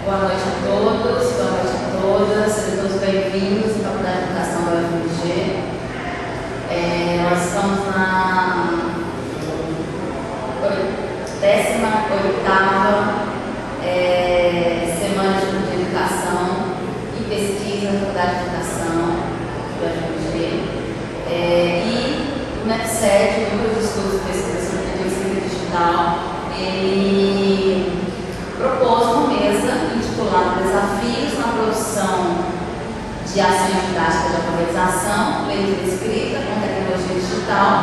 Boa noite a todos, boa noite a todas, sejam todos bem-vindos à Faculdade de Educação da UFMG. Nós estamos na 18ª Semana de Educação e Pesquisa da Faculdade de Educação da UFMG. E o NEPSED, o Núcleo de Estudos e Pesquisa sobre Literacia Digital, ele propôs uma mesa intitulada Desafios na Produção de Ações Didáticas de Alfabetização, Leitura e Escrita com Tecnologia Digital,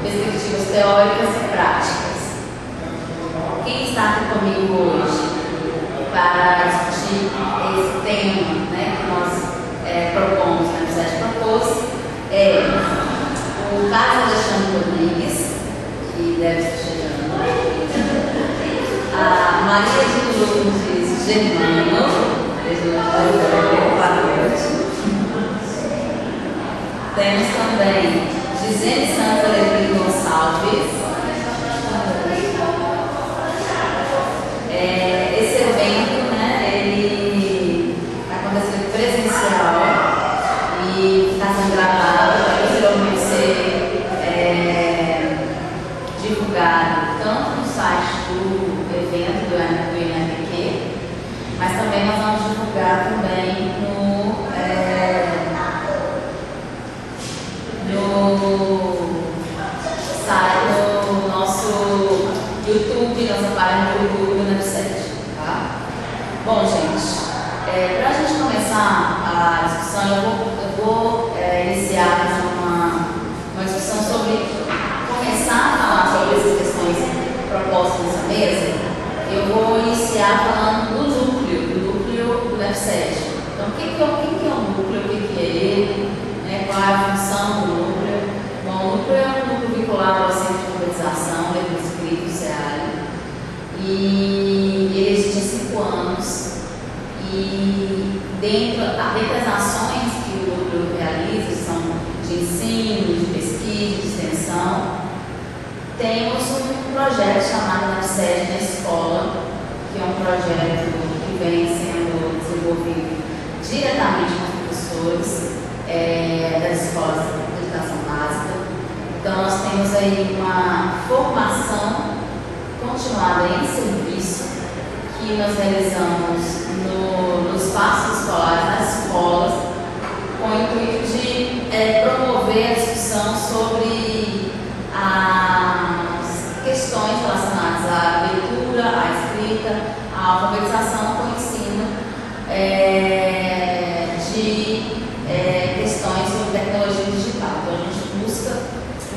Perspectivas Teóricas e Práticas. Quem está aqui comigo hoje para discutir esse tema, que nós propomos, o NEPSED propôs, é o Carlos Alexandre Rodrigues, que deve estar chegando, a Maria de Lourdes Germano, boa noite. Temos também Gisele Santos Alegria Gonçalves. Esse evento, ele está acontecendo presencial e está sendo gravado para posteriormente ser divulgado tanto no site do evento do INEPq, mas também nós vamos divulgar também no site, no nosso YouTube, nossa página do YouTube do NEPSED, tá? Bom, gente, para a gente começar a discussão, eu vou iniciar uma discussão sobre começar a falar sobre essas questões propostas nessa mesa. Eu vou iniciar falando do núcleo do NEPSED. Então, o que é o núcleo, o que é ele, qual é a função do núcleo? Bom, o núcleo é um núcleo vinculado ao Centro de Alfabetização, Leitura e Escrita, CEALI, e ele existe há 5 anos. E dentre as ações que o núcleo realiza, são de ensino, de pesquisa, de extensão, temos um projeto chamado NEPSED na Escola, que é um projeto que vem sendo desenvolvido diretamente com os professores das escolas de educação básica. Então, nós temos aí uma formação continuada em serviço que nós realizamos nos espaços escolares, nas escolas, com o intuito de promover a discussão sobre as questões relacionadas à leitura, à escrita, à alfabetização com o ensino de questões sobre tecnologia digital. Então, a gente busca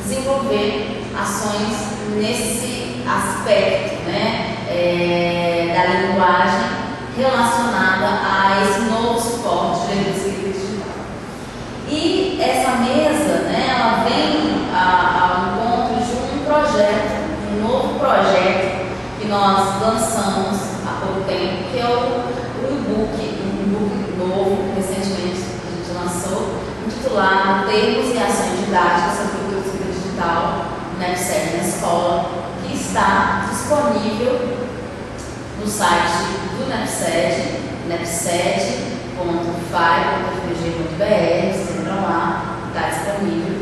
desenvolver ações nesse aspecto, da linguagem relacionada a esse novo suporte de leitura escrita digital. E essa mesa, ela vem ao encontro de um novo projeto que nós lançamos há pouco tempo, que é um e-book novo, recentemente que a gente lançou, intitulado Termos e Ações Didáticas sobre Leitura Escrita Digital, NEPSED na Escola, que está disponível no site do NEPSED, nepsed.fai.fmg.br, você entra lá, está disponível.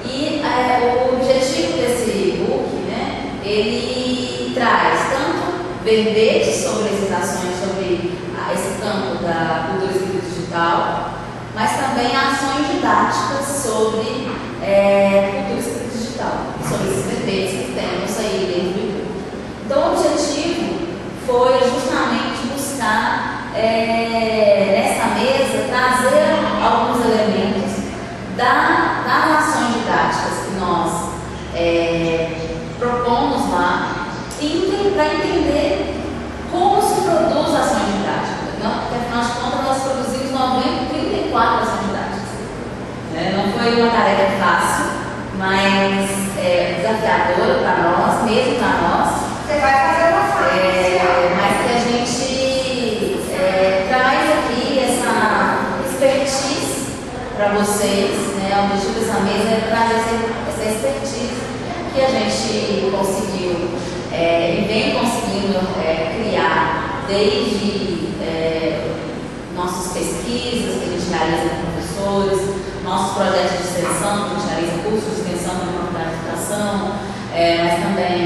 E o objetivo desse e-book, ele traz tanto verbetes sobre as ações sobre esse campo da cultura escrita digital, mas também ações didáticas sobre cultura escrita digital, sobre esses verbetes que temos aí dentro do e-book. Então, o objetivo foi justamente buscar, nessa mesa, trazer alguns elementos das ações didáticas que nós propomos lá e para entender como se produz ações didáticas. Porque, afinal de contas, nós produzimos 34 ações didáticas. Não foi uma tarefa fácil, mas desafiadora para nós, mesmo para nós. Você vai fazer uma mas que a gente traz aqui essa expertise para vocês, O objetivo dessa mesa é trazer essa expertise que a gente conseguiu e vem conseguindo criar desde nossas pesquisas que a gente realiza com professores, nossos projetos de extensão, que a gente realiza cursos de extensão para a educação, mas também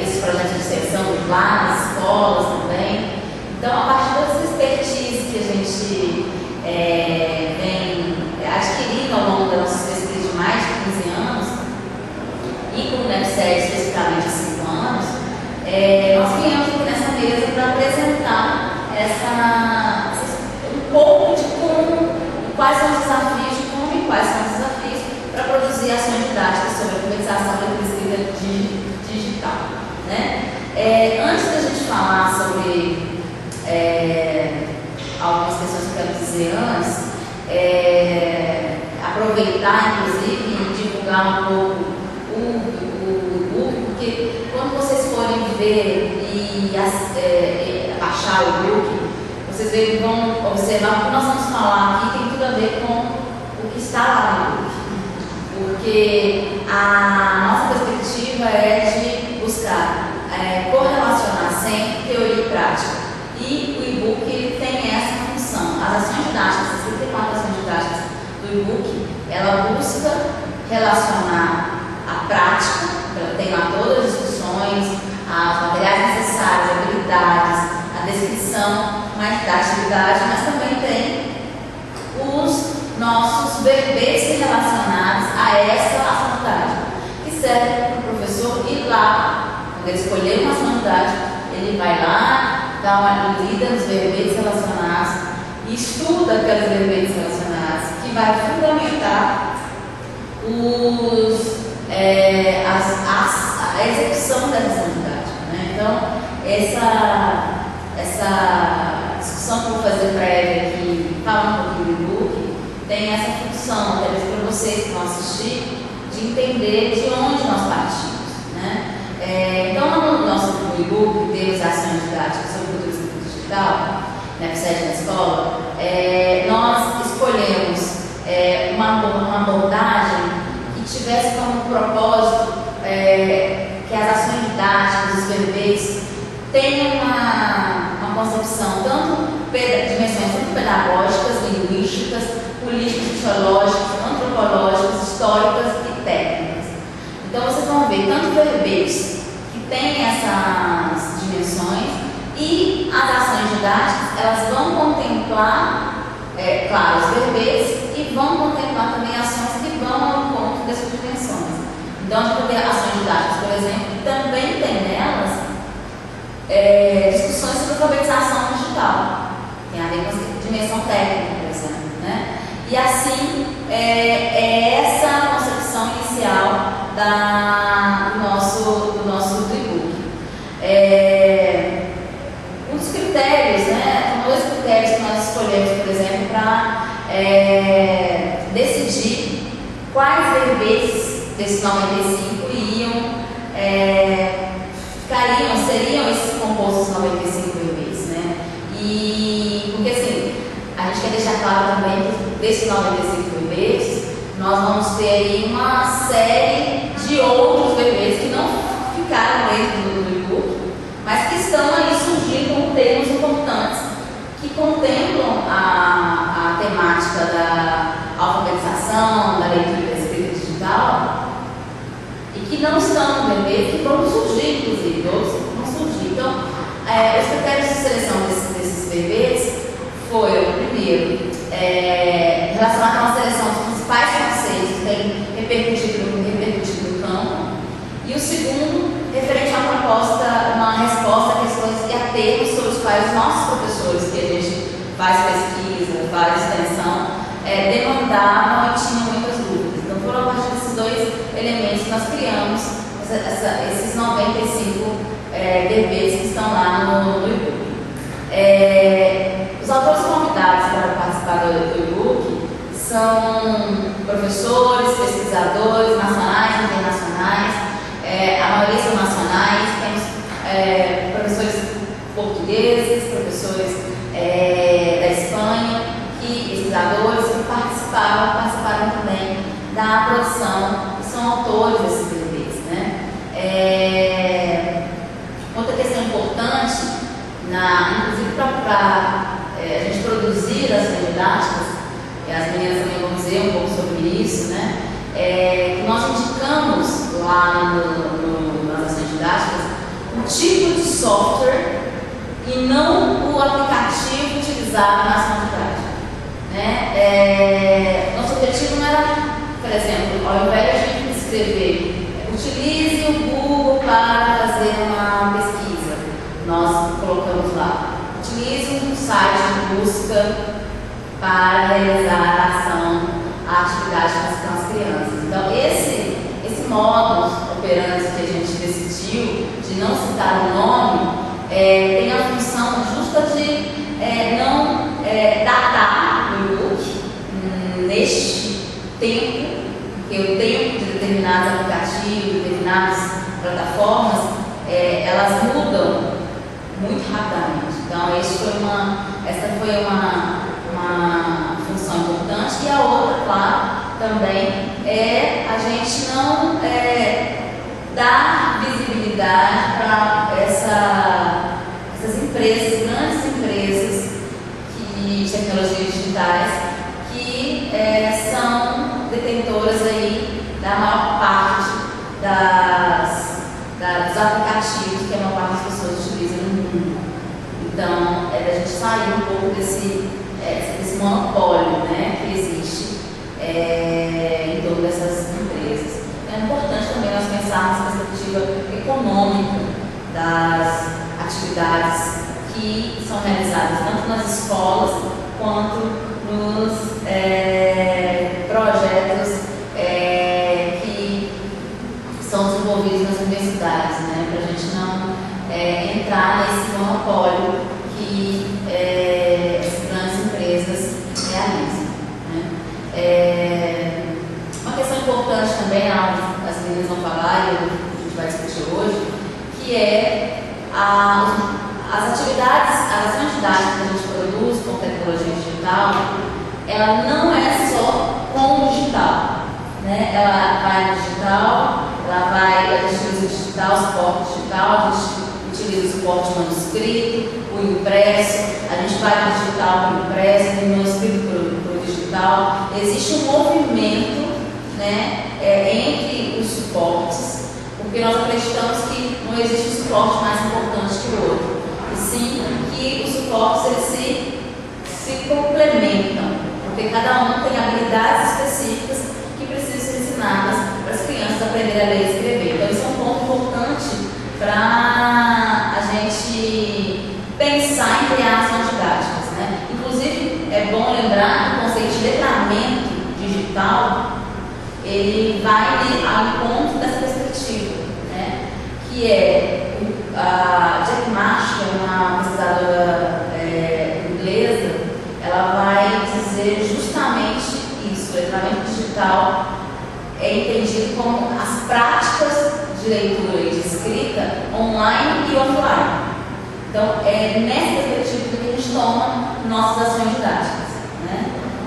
esses projetos de extensão lá nas escolas também. Então, a partir dessas expertise que a gente vem adquirindo ao longo das nossas pesquisas de mais de 15 anos, e com o NEP7 especificamente 5 anos, nós viemos aqui nessa mesa para apresentar um pouco de quais são os desafios, de como e quais são os desafios para produzir ações didáticas sobre a alfabetização da escrita digital. Né? Antes da gente falar sobre algumas questões que eu quero dizer antes, aproveitar, inclusive, e divulgar um pouco o e-book, porque quando vocês forem ver e baixar o e-book, vocês vão observar que nós vamos falar aqui tem tudo a ver com o que está lá no e-book. Porque a nossa perspectiva é de buscar correlacionar sempre teoria e prática. E o e-book tem essa função. As ações didáticas, as 34 ações didáticas do e-book, ela busca relacionar a prática, ela tem lá todas as discussões, os materiais necessários, habilidades, a descrição da atividade, mas também tem os nossos verbetes relacionados a essa ação didática, que serve para o professor ir lá, quando ele escolher uma ação didática, ele vai lá, dá uma lida nos verbetes relacionados e estuda aqueles verbetes relacionados, que vai fundamentar a execução da ação didática. Né? Então, essa discussão que eu vou fazer prévia aqui, falando um pouquinho do e-book, tem essa função, talvez para vocês que vão assistir, de entender de onde nós partimos. Né? Então, no nosso e-book, temos ações didáticas sobre cultura escrita digital, NEP7 na escola, nós escolhemos uma abordagem que tivesse como propósito que as ações didáticas, os verbetes, tenham uma concepção de dimensões tanto pedagógicas, linguísticas, políticas, sociológicas, antropológicas, históricas e técnicas. Então vocês vão ver tanto verbetes que têm essas dimensões e as ações didáticas, elas vão contemplar, claro, os verbetes e vão contemplar também ações que vão ao encontro dessas dimensões. Então a gente vai ter ações didáticas, por exemplo, que também tem nelas discussões sobre alfabetização digital, tem a ver com a dimensão técnica, por exemplo, né? E assim, essa concepção inicial do nosso e-book. Um dos critérios, né? São 2 critérios que nós escolhemos, por exemplo, para decidir quais verbetes desses 95 seriam esses compostos 95 verbetes, né? E porque assim, a gente quer deixar claro também que desses 95 verbetes, nós vamos ter aí uma série de outros verbetes que não ficaram dentro do e-book, mas que estão aí surgindo como termos importantes que contemplam a temática da alfabetização, da leitura e da escrita digital, e que não estão no verbete, que vão surgir, inclusive, outros vão surgir. Então, os critérios de seleção desses verbetes foram, primeiro, relacionado a uma seleção dos principais conceitos que têm repercutido no campo, e o segundo, referente a uma resposta a questões e a termos sobre os quais os nossos professores, que a gente faz pesquisa, faz extensão, demandavam e tinham muitas dúvidas. Então, foram a partir desses 2 elementos que nós criamos esses 95 verbetes que estão lá no e-book. Os autores convidados para participar do e-book são professores, pesquisadores nacionais e internacionais, a maioria são nacionais, temos professores portugueses, professores da Espanha, pesquisadores que participaram também da produção, que são autores desses verbetes, né? Outra questão importante inclusive para a gente produzir as ações didáticas, e as meninas também vão dizer um pouco sobre isso, né? Que nós indicamos lá nas ações didáticas o tipo de software e não o aplicativo utilizado na ação didática, né? Nosso objetivo não era, por exemplo, ao invés de a gente escrever utilize o Google para fazer uma pesquisa, nós colocamos lá, utilize um site de busca para realizar a ação, a atividade com as crianças. Então, esse modus operandi que a gente decidiu de não citar o nome tem a função justa de não datar o e-book neste tempo, que o tempo de determinados aplicativos, determinadas plataformas, elas mudam muito rapidamente. Então, essa foi uma função importante. E a outra, claro, também é a gente não dar visibilidade para essas empresas, grandes empresas de tecnologias digitais, que são detentoras aí da maior parte dos aplicativos que a maior parte das pessoas utilizam no mundo. Então, é da gente sair um pouco desse monopólio, né, que existe em torno dessas empresas. É importante também nós pensarmos na perspectiva econômica das atividades que são realizadas tanto nas escolas quanto nos projetos que são desenvolvidos nas universidades, né, para a gente não entrar nesse monopólio que essas grandes empresas realizam, né. Uma questão importante também, as meninas vão falar e a gente vai discutir hoje, que é as atividades, as ações didáticas que a gente produz com tecnologia digital, ela não é só com o digital, né? Ela vai no digital, a gente utiliza o digital, o suporte digital, a gente utiliza o suporte manuscrito, o impresso, a gente vai no digital para o impresso, do manuscrito para o digital. Existe um movimento, né, entre os suportes, porque nós acreditamos que não existe um suporte mais importante que o outro, e sim que os suportes eles se complementam, porque cada um tem habilidades específicas que precisam ser ensinadas para as crianças aprenderem a ler e escrever. Então, isso é um ponto importante para a gente pensar em criar ações didáticas, né? Inclusive, é bom lembrar que o conceito de letramento digital ele vai ao encontro dessa perspectiva, né? Que a Jack Marsh, que é uma pesquisadora inglesa, ela vai dizer justamente isso. O letramento digital é entendido como as práticas de leitura e de escrita online e offline. Então, é nessa perspectiva que a gente toma nossas ações didáticas, né?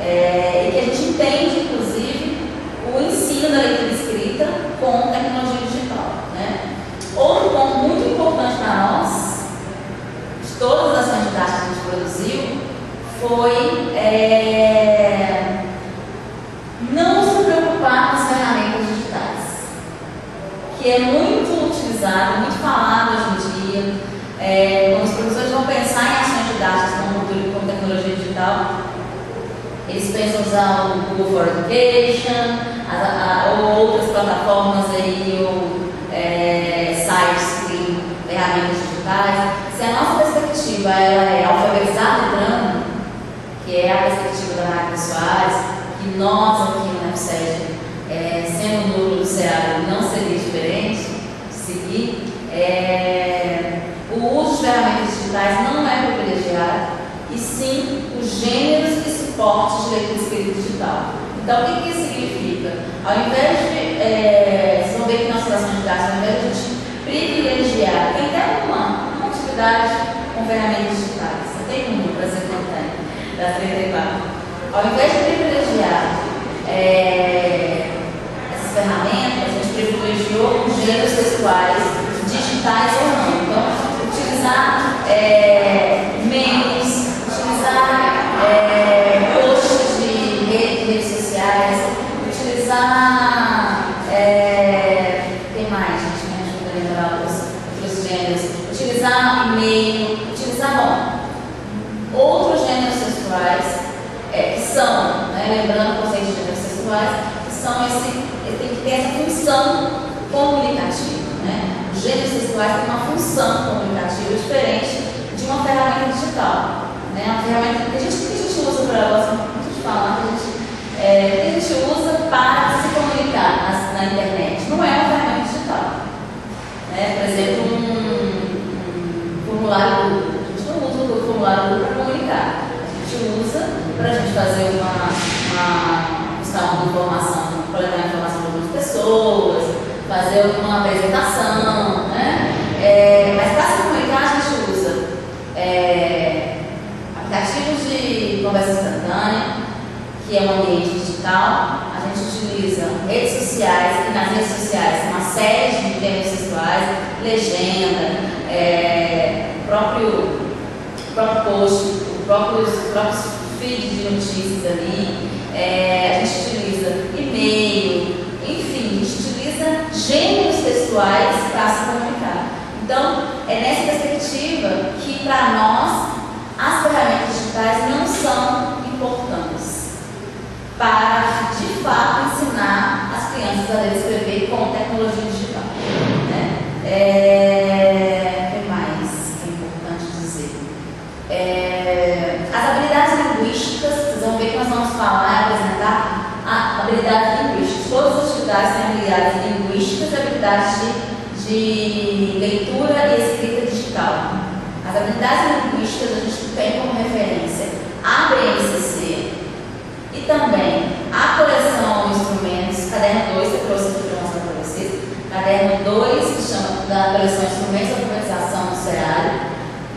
E que a gente entende, inclusive, o ensino da leitura e escrita com tecnologia digital, né? Outro ponto muito importante para nós, de todas as ações didáticas que a gente produziu, foi não se preocupar com as ferramentas digitais, que é muito utilizado, muito falado hoje em dia. Quando os professores vão pensar em ações didáticas com tecnologia digital, eles pensam usar o Google for Education, ou outras plataformas aí, ou sites que têm ferramentas digitais. Se a nossa perspectiva ela é alfabetizar lembrando, que é a perspectiva da Magda Soares, que nós aqui na UFSED, sendo o núcleo do SEAD, não seria diferente de seguir, o uso de ferramentas digitais não é privilegiado, e sim os gêneros e suportes de leitura escrita digital. Então, o que isso significa? Ao invés de, vocês vão ver que nossas ações didáticas, ao invés de a gente privilegiar, tem até uma atividade com ferramentas digitais, só tem uma para ser contente, das 34. Ao invés de privilegiar essas ferramentas, a gente privilegiou os gêneros textuais, digitais ou não. Então, utilizar Lembrando que vocês de gêneros sexuais, que são tem que ter essa função comunicativa, né? Os gêneros sexuais têm uma função comunicativa diferente de uma ferramenta digital, né? Uma ferramenta que a gente usa para, gosto muito de falar, que a gente usa para se comunicar na internet. Não é uma ferramenta digital, né? Por exemplo, um formulário Google. A gente não usa o formulário Google para comunicar. A gente usa para a gente fazer buscar uma informação, coletar informação de outras pessoas, fazer uma apresentação, né? Mas para se comunicar a gente usa aplicativos de conversa instantânea, que é um ambiente digital. A gente utiliza redes sociais, e nas redes sociais uma série de termos sexuais, legenda, próprio post, os próprios feeds de notícias ali. A gente utiliza e-mail, enfim, a gente utiliza gêneros textuais para se comunicar. Então, é nessa perspectiva que, para nós, as ferramentas digitais não são importantes para, de fato, ensinar as crianças a ler e escrever com tecnologia digital, né? O que mais é importante dizer? As habilidades linguísticas, vocês vão ver que nós vamos falar e apresentar habilidades linguísticas. Todas as atividades têm habilidades linguísticas e habilidades de leitura e escrita digital. As habilidades linguísticas a gente tem como referência a BNCC e também a coleção Instrumentos, caderno 2, que eu trouxe aqui para mostrar para vocês. Caderno 2, que chama da coleção Instrumentos de Alfabetização no SEAD.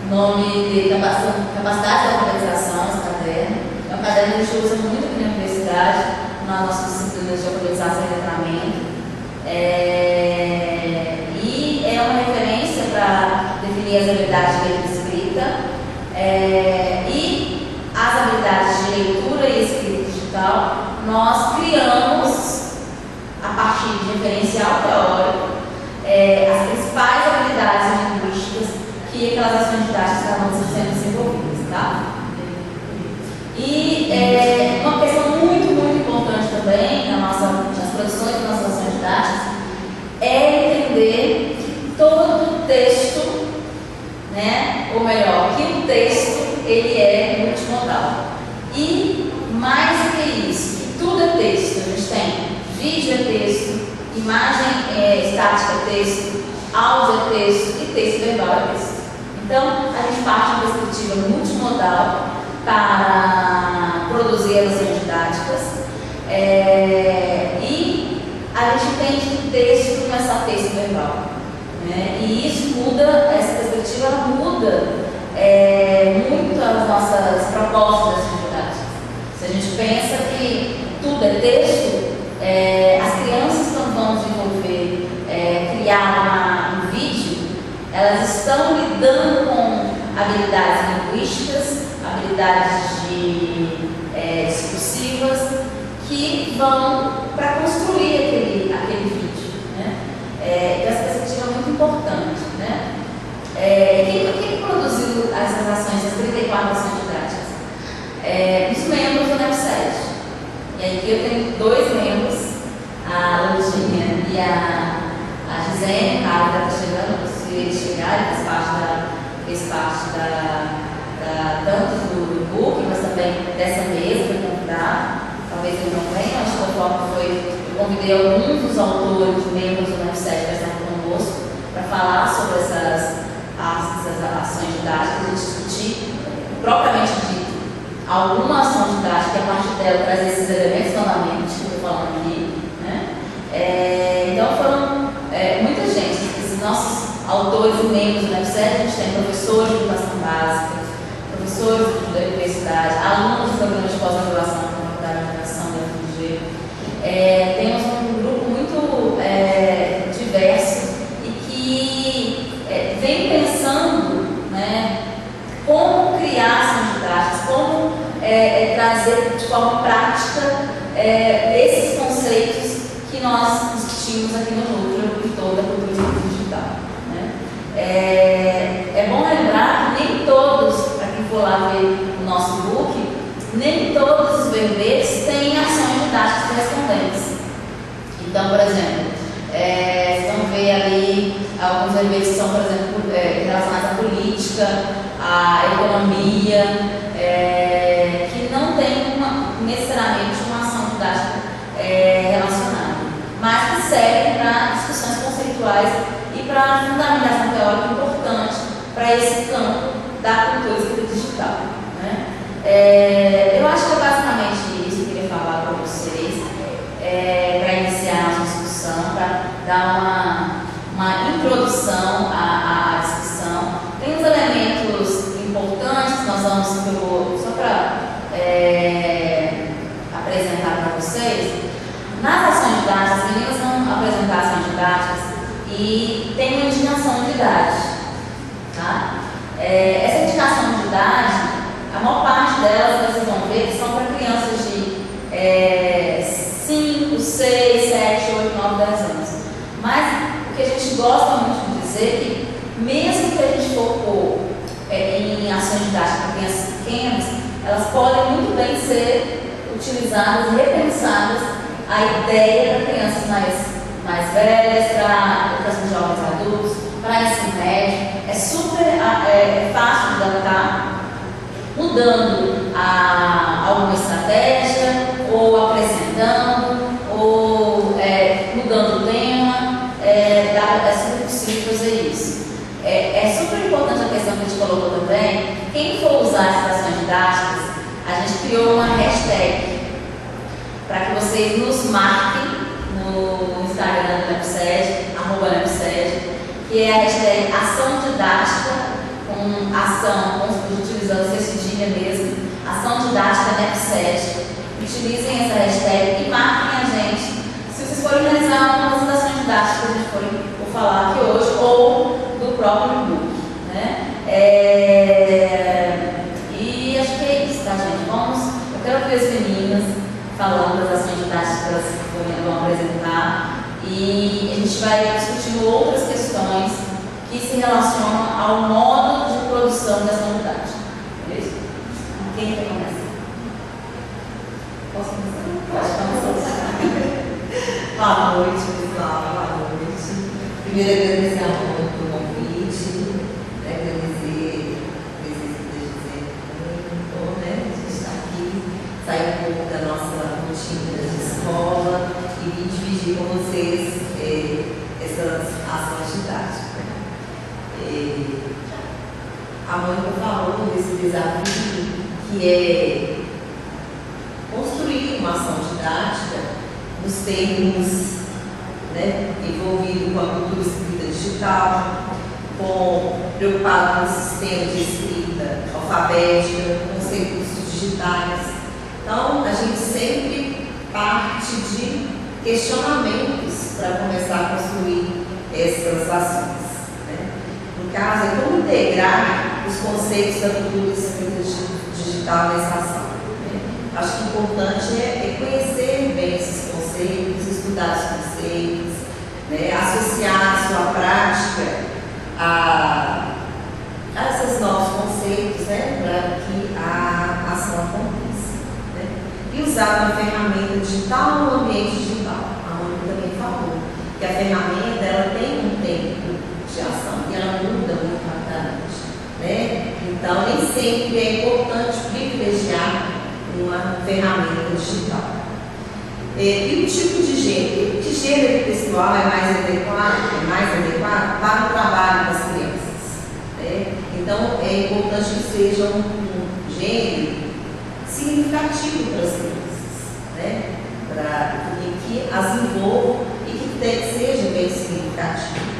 Nome de capacidade de alfabetização, esse caderno. É um caderno que a gente usa muito aqui na universidade, nas nossas disciplinas de alfabetização e letramento. E é uma referência para definir as habilidades de leitura e escrita. E as habilidades de leitura e escrita digital, nós criamos, a partir de referencial teórico, as principais habilidades linguísticas que aquelas ações didáticas estavam sendo desenvolvidas, tá? E uma questão muito, muito importante também nas produções das nossas ações didáticas é entender que todo texto, né, ou melhor, que o texto ele é multimodal. E mais do que isso, que tudo é texto. A gente tem vídeo é texto, imagem estática é texto, áudio é texto e texto verbal é texto. Então, a gente parte de uma perspectiva multimodal para produzir as ações didáticas. E a gente entende que o texto não é só texto verbal, né? E isso muda, essa perspectiva ela muda muito as nossas propostas das ações didáticas. Se a gente pensa que tudo é texto, as crianças quando vão desenvolver, criar um vídeo, elas estão lidando com habilidades linguísticas, habilidades discursivas, que vão para construir aquele vídeo, né? Então, essa perspectiva é muito importante, né? Quem produziu essas ações, as 34 ações didáticas? Os membros do NEP7. E aqui eu tenho 2 membros, a Lurdinha e a Gisele, a Carla está chegando, se eles chegarem, fez parte tanto do book, mas também dessa mesa para convidar. Talvez ele não venha, acho que a forma foi, eu convidei alguns dos autores, membros do NEP7 para estar conosco, para falar sobre essas ações didáticas e discutir, propriamente dito, alguma ação didática que a partir dela traz esses elementos novamente, que eu estou falando aqui, né? Então foram muita gente, esses nossos autores e membros do NEP7, a gente tem professores de educação básica, professores da universidade, alunos do programa de pós-graduação da Faculdade de Educação da UFG. Temos um grupo muito diverso e que vem pensando, né, como criar ações didáticas, como trazer de forma prática esses conceitos que nós discutimos aqui no núcleo e toda a cultura digital, né? É bom lembrar que nem todos, para quem for lá ver o nosso book, nem todos os verbetes têm didáticas correspondentes. Então, por exemplo, vocês vão ver ali alguns eventos que são, por exemplo, relacionados à política, à economia, que não tem necessariamente uma ação didática relacionada, mas que servem para discussões conceituais e para fundamentação teórica importante para esse campo da cultura escrita digital, né? Eu acho que é basicamente isso que eu queria falar para vocês, para iniciar a nossa discussão, para dar uma introdução à discussão. Tem uns elementos importantes que nós vamos, só para apresentar para vocês. Nas ações didáticas, as meninas vão apresentar ações didáticas e tem uma indicação de idade, tá? Essa indicação de idade, a maior parte delas, vocês vão ver, que são para crianças de 5, 6, 7, 8, 9, 10 anos. Mas o que a gente gosta muito de dizer é que, mesmo que a gente for pôr em ações didáticas para crianças pequenas, elas podem muito bem ser utilizadas e repensadas a ideia para crianças mais velhas, para os jovens adultos, para ensino médio. É super fácil de adaptar, mudando alguma estratégia, ou acrescentando, ou mudando o tema. É super possível fazer isso. É super importante a questão que a gente colocou também. Quem for usar essas ações didáticas, a gente criou uma hashtag para que vocês nos marquem no Instagram do NEPSED, @NEPSED, que é a hashtag ação didática, com ação, utilizando esse cedilha mesmo, ação didática NEPSED. Utilizem essa hashtag e marquem a gente se vocês forem realizar uma das ações didáticas que a gente for falar aqui hoje, ou do próprio e-book, né? E acho que é isso, tá, gente? Eu quero ver as meninas falando das ações didáticas que elas vão apresentar, e a gente vai discutindo outras questões que se relacionam ao modo de produção da ação didática. Beleza? Quem quer começar? Posso começar? Pode começar. Boa noite, pessoal. Boa noite. Primeiro, agradecer a Mônica pelo convite, agradecer a presença da Gisele também, né? A gente está aqui, sair um pouco da nossa rotina de escola e dividir com vocês essas ações didáticas. A Mônica falou desse desafio que é construir uma ação didática nos termos, né, envolvido com a cultura escrita digital, preocupado com o sistema de escrita alfabética, com os recursos digitais. Então, a gente sempre parte de questionamentos para começar a construir essas ações, né? No caso, é como integrar os conceitos da cultura escrita digital nessa ação. Acho que o importante é conhecer bem esses conceitos, estudar os conceitos, né, associar a sua prática a esses novos conceitos, né, para que a ação aconteça, né? E usar uma ferramenta digital no ambiente digital. A Mônica também falou que a ferramenta ela tem um tempo de ação e ela muda muito rapidamente, né? Então, nem sempre é importante privilegiar uma ferramenta digital. E o tipo de gênero? Que gênero pessoal é mais adequado para o trabalho das crianças, né? Então, é importante que seja um gênero significativo para as crianças, né? Para que as envolvam e que seja bem significativo.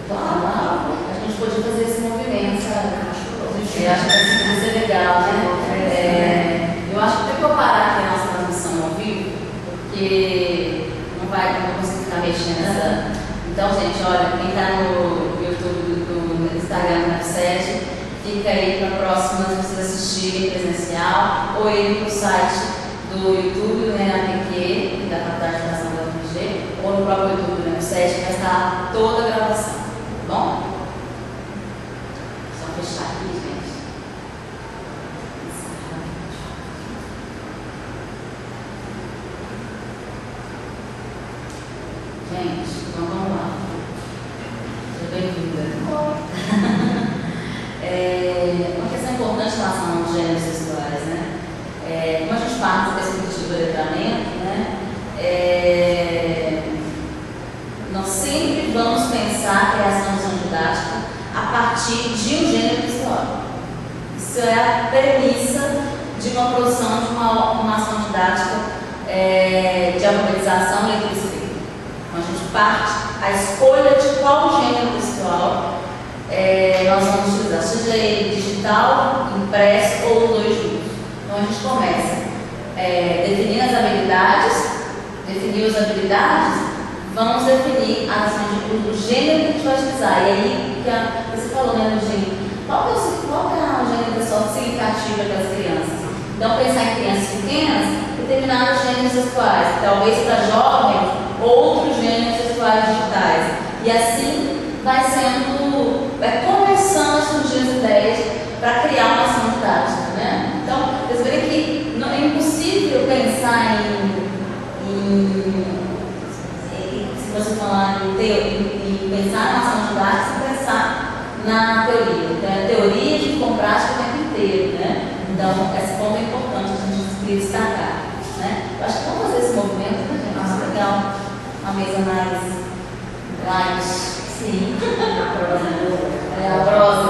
Claro, a gente podia fazer esse movimento, sabe? Eu acho que vai ser legal, né? Eu acho que até que eu parar aqui a nossa transmissão ao vivo, porque não vou conseguir ficar mexendo nessa. Então, gente, olha, quem está no YouTube, no Instagram do NEPSED, fica aí para próximas vocês assistirem presencial, ou ir para o site do YouTube do NAPQ, da Faculdade de Educação da UFG, ou no próprio YouTube do NEPSED, que vai estar toda a gravação, tá bom? Só fechar aqui, gente. Gente, então vamos lá. Seja bem-vinda. Uma questão importante em relação aos gêneros sexuais, né? Como a gente parte da perspectiva do letramento, né? Nós sempre vamos pensar a criação de ação didática a partir de um gênero textual. Isso é a premissa de uma produção de uma ação didática de alfabetização, leitura e escrita. Então a gente parte a escolha de qual gênero textual nós vamos utilizar, seja ele digital, impresso ou os dois juntos. Então a gente começa definindo as habilidades, definir as habilidades, vamos definir o gênero que a gente vai utilizar. E aí, que você falou, né, Eugênio? Qual que é o gênero pessoal significativo daquelas crianças? Então, pensar em crianças pequenas, determinados gêneros sexuais, talvez para jovens, outros gêneros sexuais digitais. E assim vai começando a surgir as ideias para criar uma ação didática, né? Então, vocês verem que não, é impossível pensar se você falar em pensar na ação didática sem pensar na teoria. Então, a teoria de com prática o tempo inteiro, né? Então, esse ponto é importante a gente destacar, né? Eu acho que vamos fazer esse movimento, né, gente? Nossa, legal. Uma mesa mais sim. A prosa.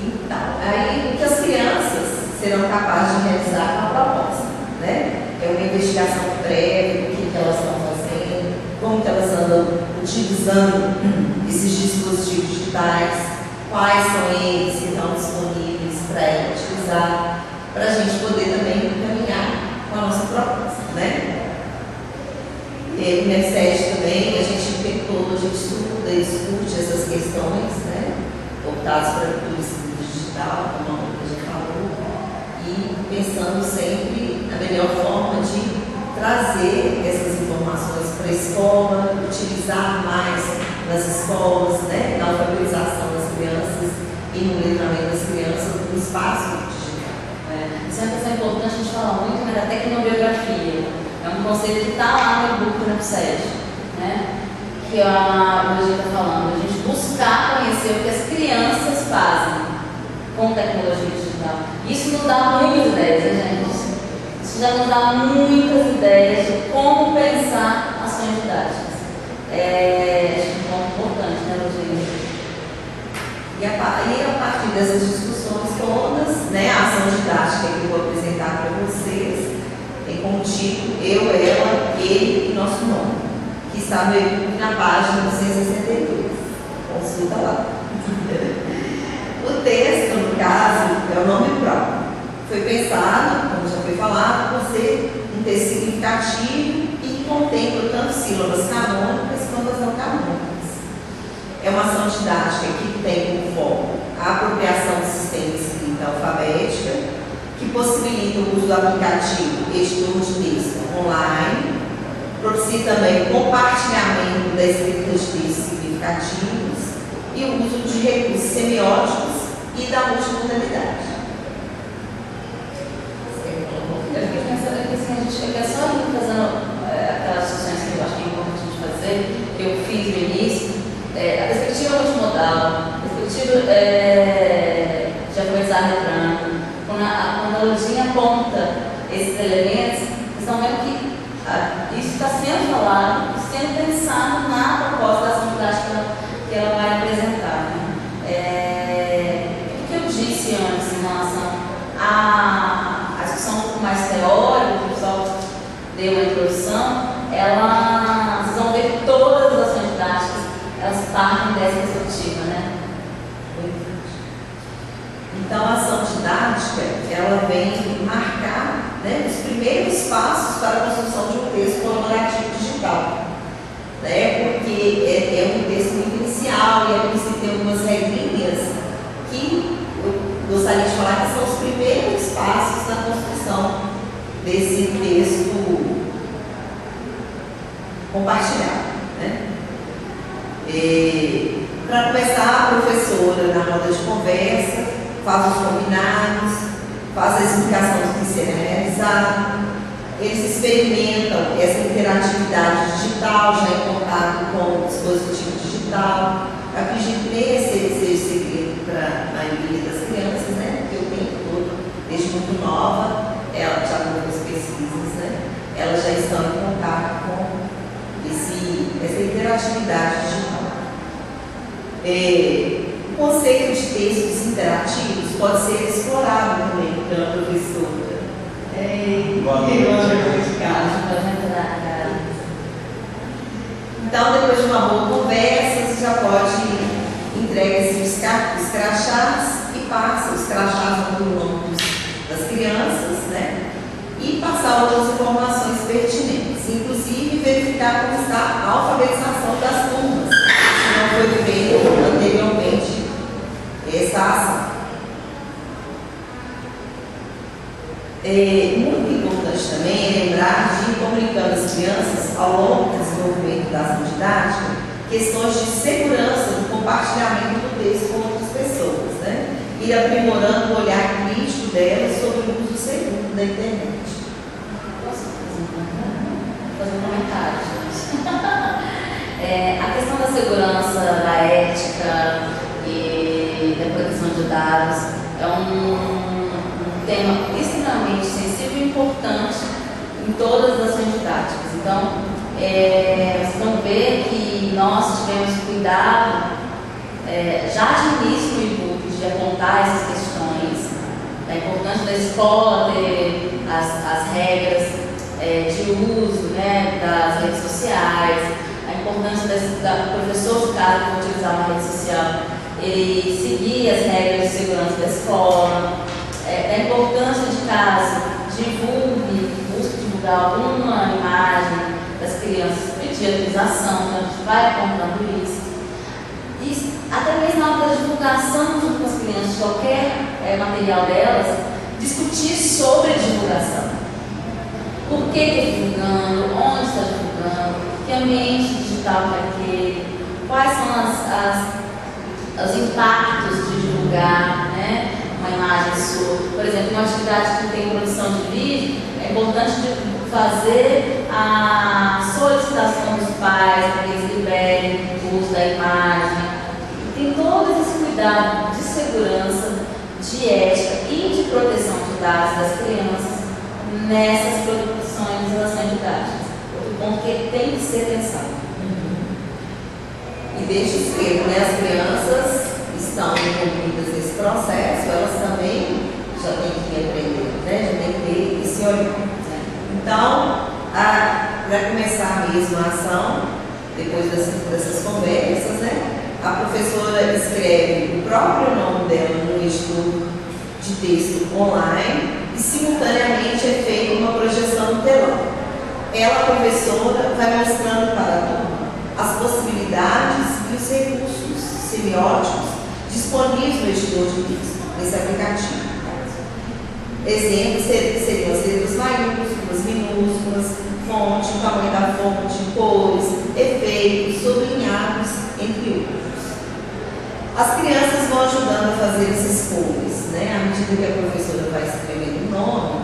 Então, aí o que as crianças serão capazes de realizar com a proposta, né? É uma investigação prévia do que elas estão fazendo, como que elas andam utilizando esses dispositivos digitais, quais são eles que estão disponíveis para ela utilizar, para a gente poder também caminhar com a nossa proposta, né? E no MEC7 também a gente estuda e discute essas questões, né? Voltadas para o ensino digital, como a gente falou, e pensando sempre na melhor forma de trazer essas informações para a escola, utilizar mais nas escolas, né? Na alfabetização das crianças e no letramento das crianças no espaço digital. Isso é uma questão importante, a gente fala muito, né, da tecnobiografia. É um conceito que está lá no e-book do MEC7, né? Que a Eugênia está falando, a gente buscar conhecer o que as crianças fazem com tecnologia digital. Isso nos dá muitas ideias, né, gente? Isso já nos dá muitas ideias de como pensar ações didáticas. Acho que é um ponto importante, né, Eugênia? E a partir dessas discussões todas, né, a ação didática que eu vou apresentar para vocês, tem como título Eu, Ela, Ele e Nosso Nome, que está no e-book na página 262. Consulta lá. O texto, no caso, é o nome próprio. Foi pensado, como já foi falado, por ser um texto significativo e que contempla tanto sílabas canônicas quanto as não canônicas. É uma ação didática que tem como foco a apropriação do sistema de escrita alfabética, que possibilita o uso do aplicativo editor de texto online, propicia também o compartilhamento da escrita de textos significativos e o uso de recursos semióticos e da multimodalidade. Eu fiquei pensando que assim, a gente fica só fazendo aquelas discussões que eu acho que é importante a gente fazer, que eu fiz no início. A perspectiva multimodal, a perspectiva de alfabetizar letrando, quando a Luzinha aponta esses elementos, vocês estão vendo que isso está sendo falado, sendo pensado na proposta da ação didática que ela vai apresentar. Né? O que eu disse antes em relação à discussão um pouco mais teórica, que o pessoal deu uma introdução, vocês vão ver todas as ações didáticas, elas partem dessa perspectiva, né? Então, a ação didática, ela vem marcar, né, os primeiros passos para a construção de um texto colaborativo digital, né? Porque é um texto muito inicial e é preciso ter algumas regrinhas que eu gostaria de falar que são os primeiros passos na construção desse texto compartilhado, né? Para começar, a professora, na roda de conversa, faz os combinados, faz a explicação do que será realizado, eles experimentam essa interatividade digital, já em contato com o dispositivo digital. Eu acredito que nem esse seja segredo para a maioria das crianças, né? Porque o tempo todo, desde muito nova, ela já com as pesquisas, né? Elas já estão em contato com essa interatividade digital. O conceito de textos interativos pode ser explorado também pela professora. Então, depois de uma boa conversa, você já pode entregar esses crachás e passa os crachás no nome das crianças, né? E passar outras informações pertinentes, inclusive verificar como está a alfabetização das turmas, se não foi feito anteriormente essa ação. Muito importante também é lembrar de ir comunicando às crianças, ao longo do desenvolvimento da ação didática, questões de segurança do compartilhamento do texto com outras pessoas, né? Ir aprimorando o olhar crítico delas sobre o uso seguro da internet. Posso fazer um comentário, gente? A questão da segurança, da ética e da proteção de dados é um tema extremamente sensível e importante em todas as ações didáticas. Então, vocês vão ver que nós tivemos cuidado, já de início no e-book, de apontar essas questões, da importância da escola ter as regras de uso, né, das redes sociais, a importância do professor, caso for utilizar uma rede social, ele seguir as regras de segurança da escola, da importância de caso busque divulgar alguma imagem das crianças, pedir autorização, então a gente vai apontando isso. E até mesmo na hora da divulgação junto com as crianças, de qualquer material delas, discutir sobre a divulgação. Por que está divulgando, onde está divulgando, que ambiente digital é aquele, quais são os impactos de divulgar, né, uma imagem sua. Por exemplo, uma atividade que tem produção de vídeo, é importante fazer a solicitação dos pais para que eles liberem o uso da imagem. Tem todo esse cuidado de segurança, de ética e de proteção de dados das crianças nessas produções e ações didáticas. Outro ponto que tem que ser pensado. E desde cedo, né, as crianças estão envolvidas nesse processo, elas também já têm que aprender, né, já têm que ter esse olhar. Então, para começar mesmo a ação, depois dessas conversas, né, a professora escreve o próprio nome dela no editor de texto online e simultaneamente é feita uma projeção no telão. Ela, professora, vai mostrando para a turma as possibilidades e os recursos semióticos disponíveis no editor de texto, nesse aplicativo. Exemplos seriam as letras maiúsculas, minúsculas, fonte, o tamanho da fonte, cores, efeitos, sublinhados, entre outros. As crianças vão ajudando a fazer essas cores, né? À medida que a professora vai escrevendo o nome,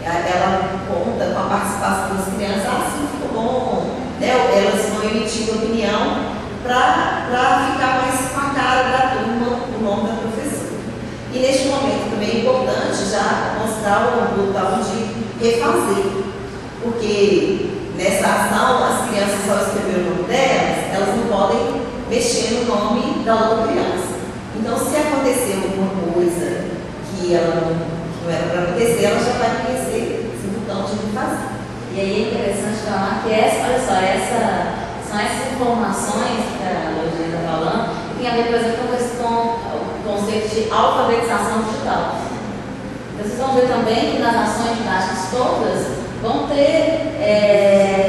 ela conta com a participação das crianças, assim ficou bom, né? Elas vão emitindo opinião para ficar mais com a cara da turma o nome da professora. E neste momento também é importante já mostrar o botão de refazer, porque nessa ação as crianças só escreveram o nome delas, elas não podem mexer no nome da outra criança. Então, se acontecer alguma coisa que não era para acontecer, ela já vai conhecer esse botão de refazer. E aí é interessante falar que olha só, são essas informações que a Logina está falando, que tem a ver, por exemplo, com o conceito de alfabetização digital. Então, vocês vão ver também que nas ações didáticas todas vão ter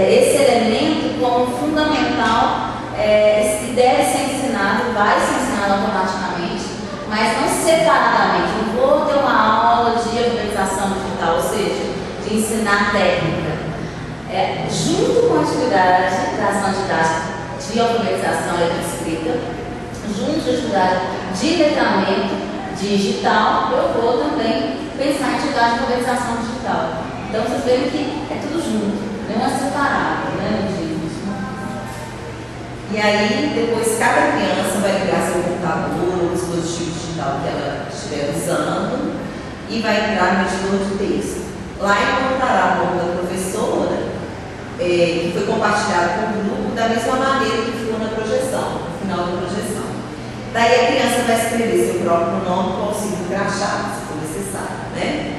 esse elemento como fundamental e deve ser ensinado, vai ser ensinado automaticamente, mas não separadamente. Não vou ter uma aula de alfabetização digital, ou seja, de ensinar técnica. Junto com a atividade da ação didática de alfabetização letra escrita, junto à atividade de letramento digital, eu vou também pensar em atividade de alfabetização digital. Então vocês veem que é tudo junto, não é separado, né, gente? E aí, depois, cada criança vai ligar seu computador, o dispositivo digital que ela estiver usando e vai entrar no editor de texto. Lá encontrará o nome da professora, que foi compartilhado com o grupo, da mesma maneira que ficou na projeção, no final da projeção. Daí a criança vai escrever seu próprio nome com auxílio crachá, se for necessário, né?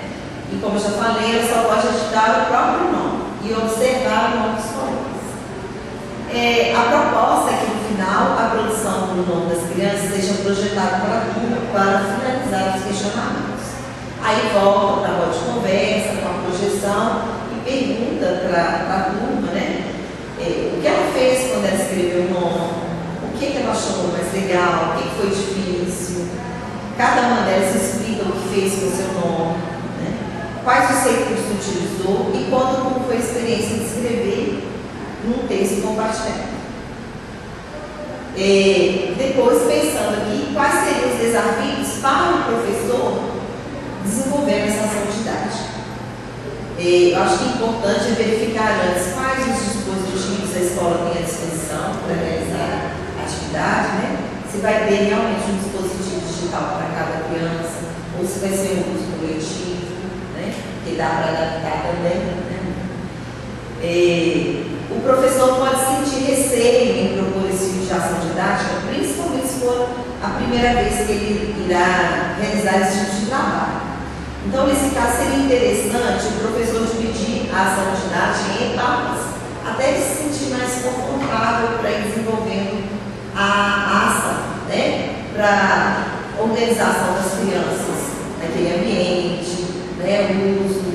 E como eu já falei, ela só pode digitar o próprio nome e observar o nome dos colegas. A proposta é que no final a produção do nome das crianças seja projetada para a turma para finalizar os questionamentos. Aí volta para a roda de conversa, com a projeção e pergunta para a turma, né? O que ela fez quando ela escreveu o nome, o que ela achou mais legal, o que foi difícil. Cada uma delas explica o que fez com o seu nome, né? Quais os recursos utilizou e como foi a experiência de escrever num texto compartilhado. Depois, pensando aqui, quais seriam os desafios para o professor desenvolver essa ação didática. Eu acho que é importante verificar antes quais os dispositivos a escola tem à disposição para realizar a atividade, né? Se vai ter realmente um dispositivo digital para cada criança, ou se vai ser um uso coletivo, né? Que dá para adaptar também, né? O professor pode sentir receio em propor esse tipo de ação didática, principalmente se for a primeira vez que ele irá realizar esse tipo de trabalho. Então, nesse caso, seria interessante o professor dividir a ação didática em etapas, até ele se sentir mais confortável para ir desenvolvendo a ação, né? Para a organização das crianças naquele ambiente, né? O uso do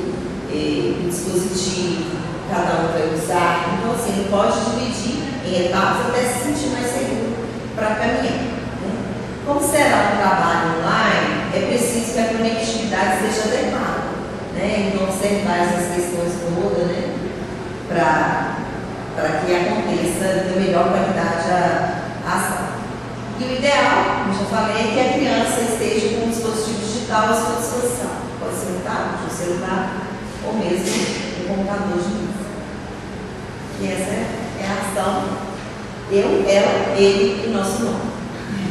dispositivo, cada um vai usar. Então, assim, ele pode dividir em etapas até se sentir mais seguro para caminhar, né? Como será um trabalho online, é preciso que a conectividade seja adequada, né? Então, observar essas questões todas, né? Para que aconteça de melhor qualidade a ação. E o ideal, como já falei, é que a criança esteja com um dispositivo digital à sua disposição. Pode ser um tablet, um celular, ou mesmo um computador de mesa. E essa é a ação eu, ela, ele e nosso nome.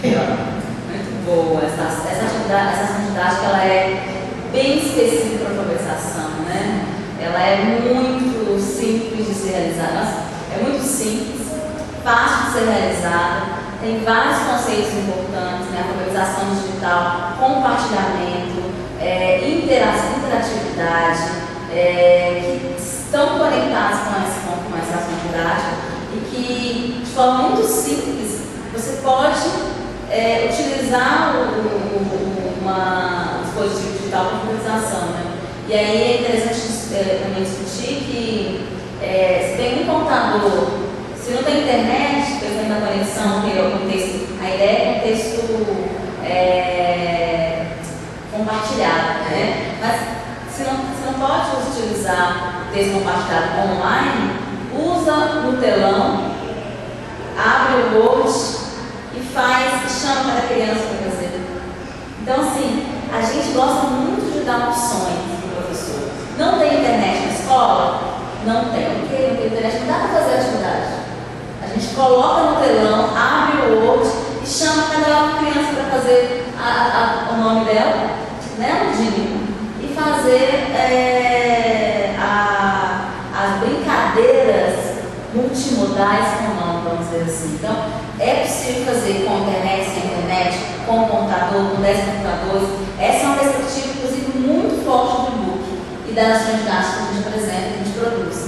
Muito boa. Essa ação didática ela é bem específica para a conversação, né? Ela é muito simples de ser realizada. É muito simples, fácil de ser realizada, tem vários conceitos importantes, né? A conversação digital, compartilhamento, interatividade, que estão conectados com essa ação didática e que, de forma muito simples, você pode utilizar um dispositivo digital para conversação, né? E aí é interessante também discutir que se tem um computador, se não tem internet, por exemplo, a conexão, que é o contexto, a ideia é contexto compartilhado, né? Mas se não pode utilizar o texto compartilhado online, usa no telão, abre o Word e chama cada criança para fazer. Então, assim, a gente gosta muito de dar opções para o professor. Não tem internet na escola? Não tem. Ok, não tem internet, não dá para fazer a atividade. A gente coloca no telão, abre o Word e chama cada criança para fazer o nome dela, né, Ludinho? E fazer as brincadeiras multimodais com o nome, vamos dizer assim. Então, é possível fazer com internet, sem internet, com computador, com 10 computadores. Essa é uma perspectiva, inclusive, muito forte do book e da ação didática que a gente apresenta, que a gente produz.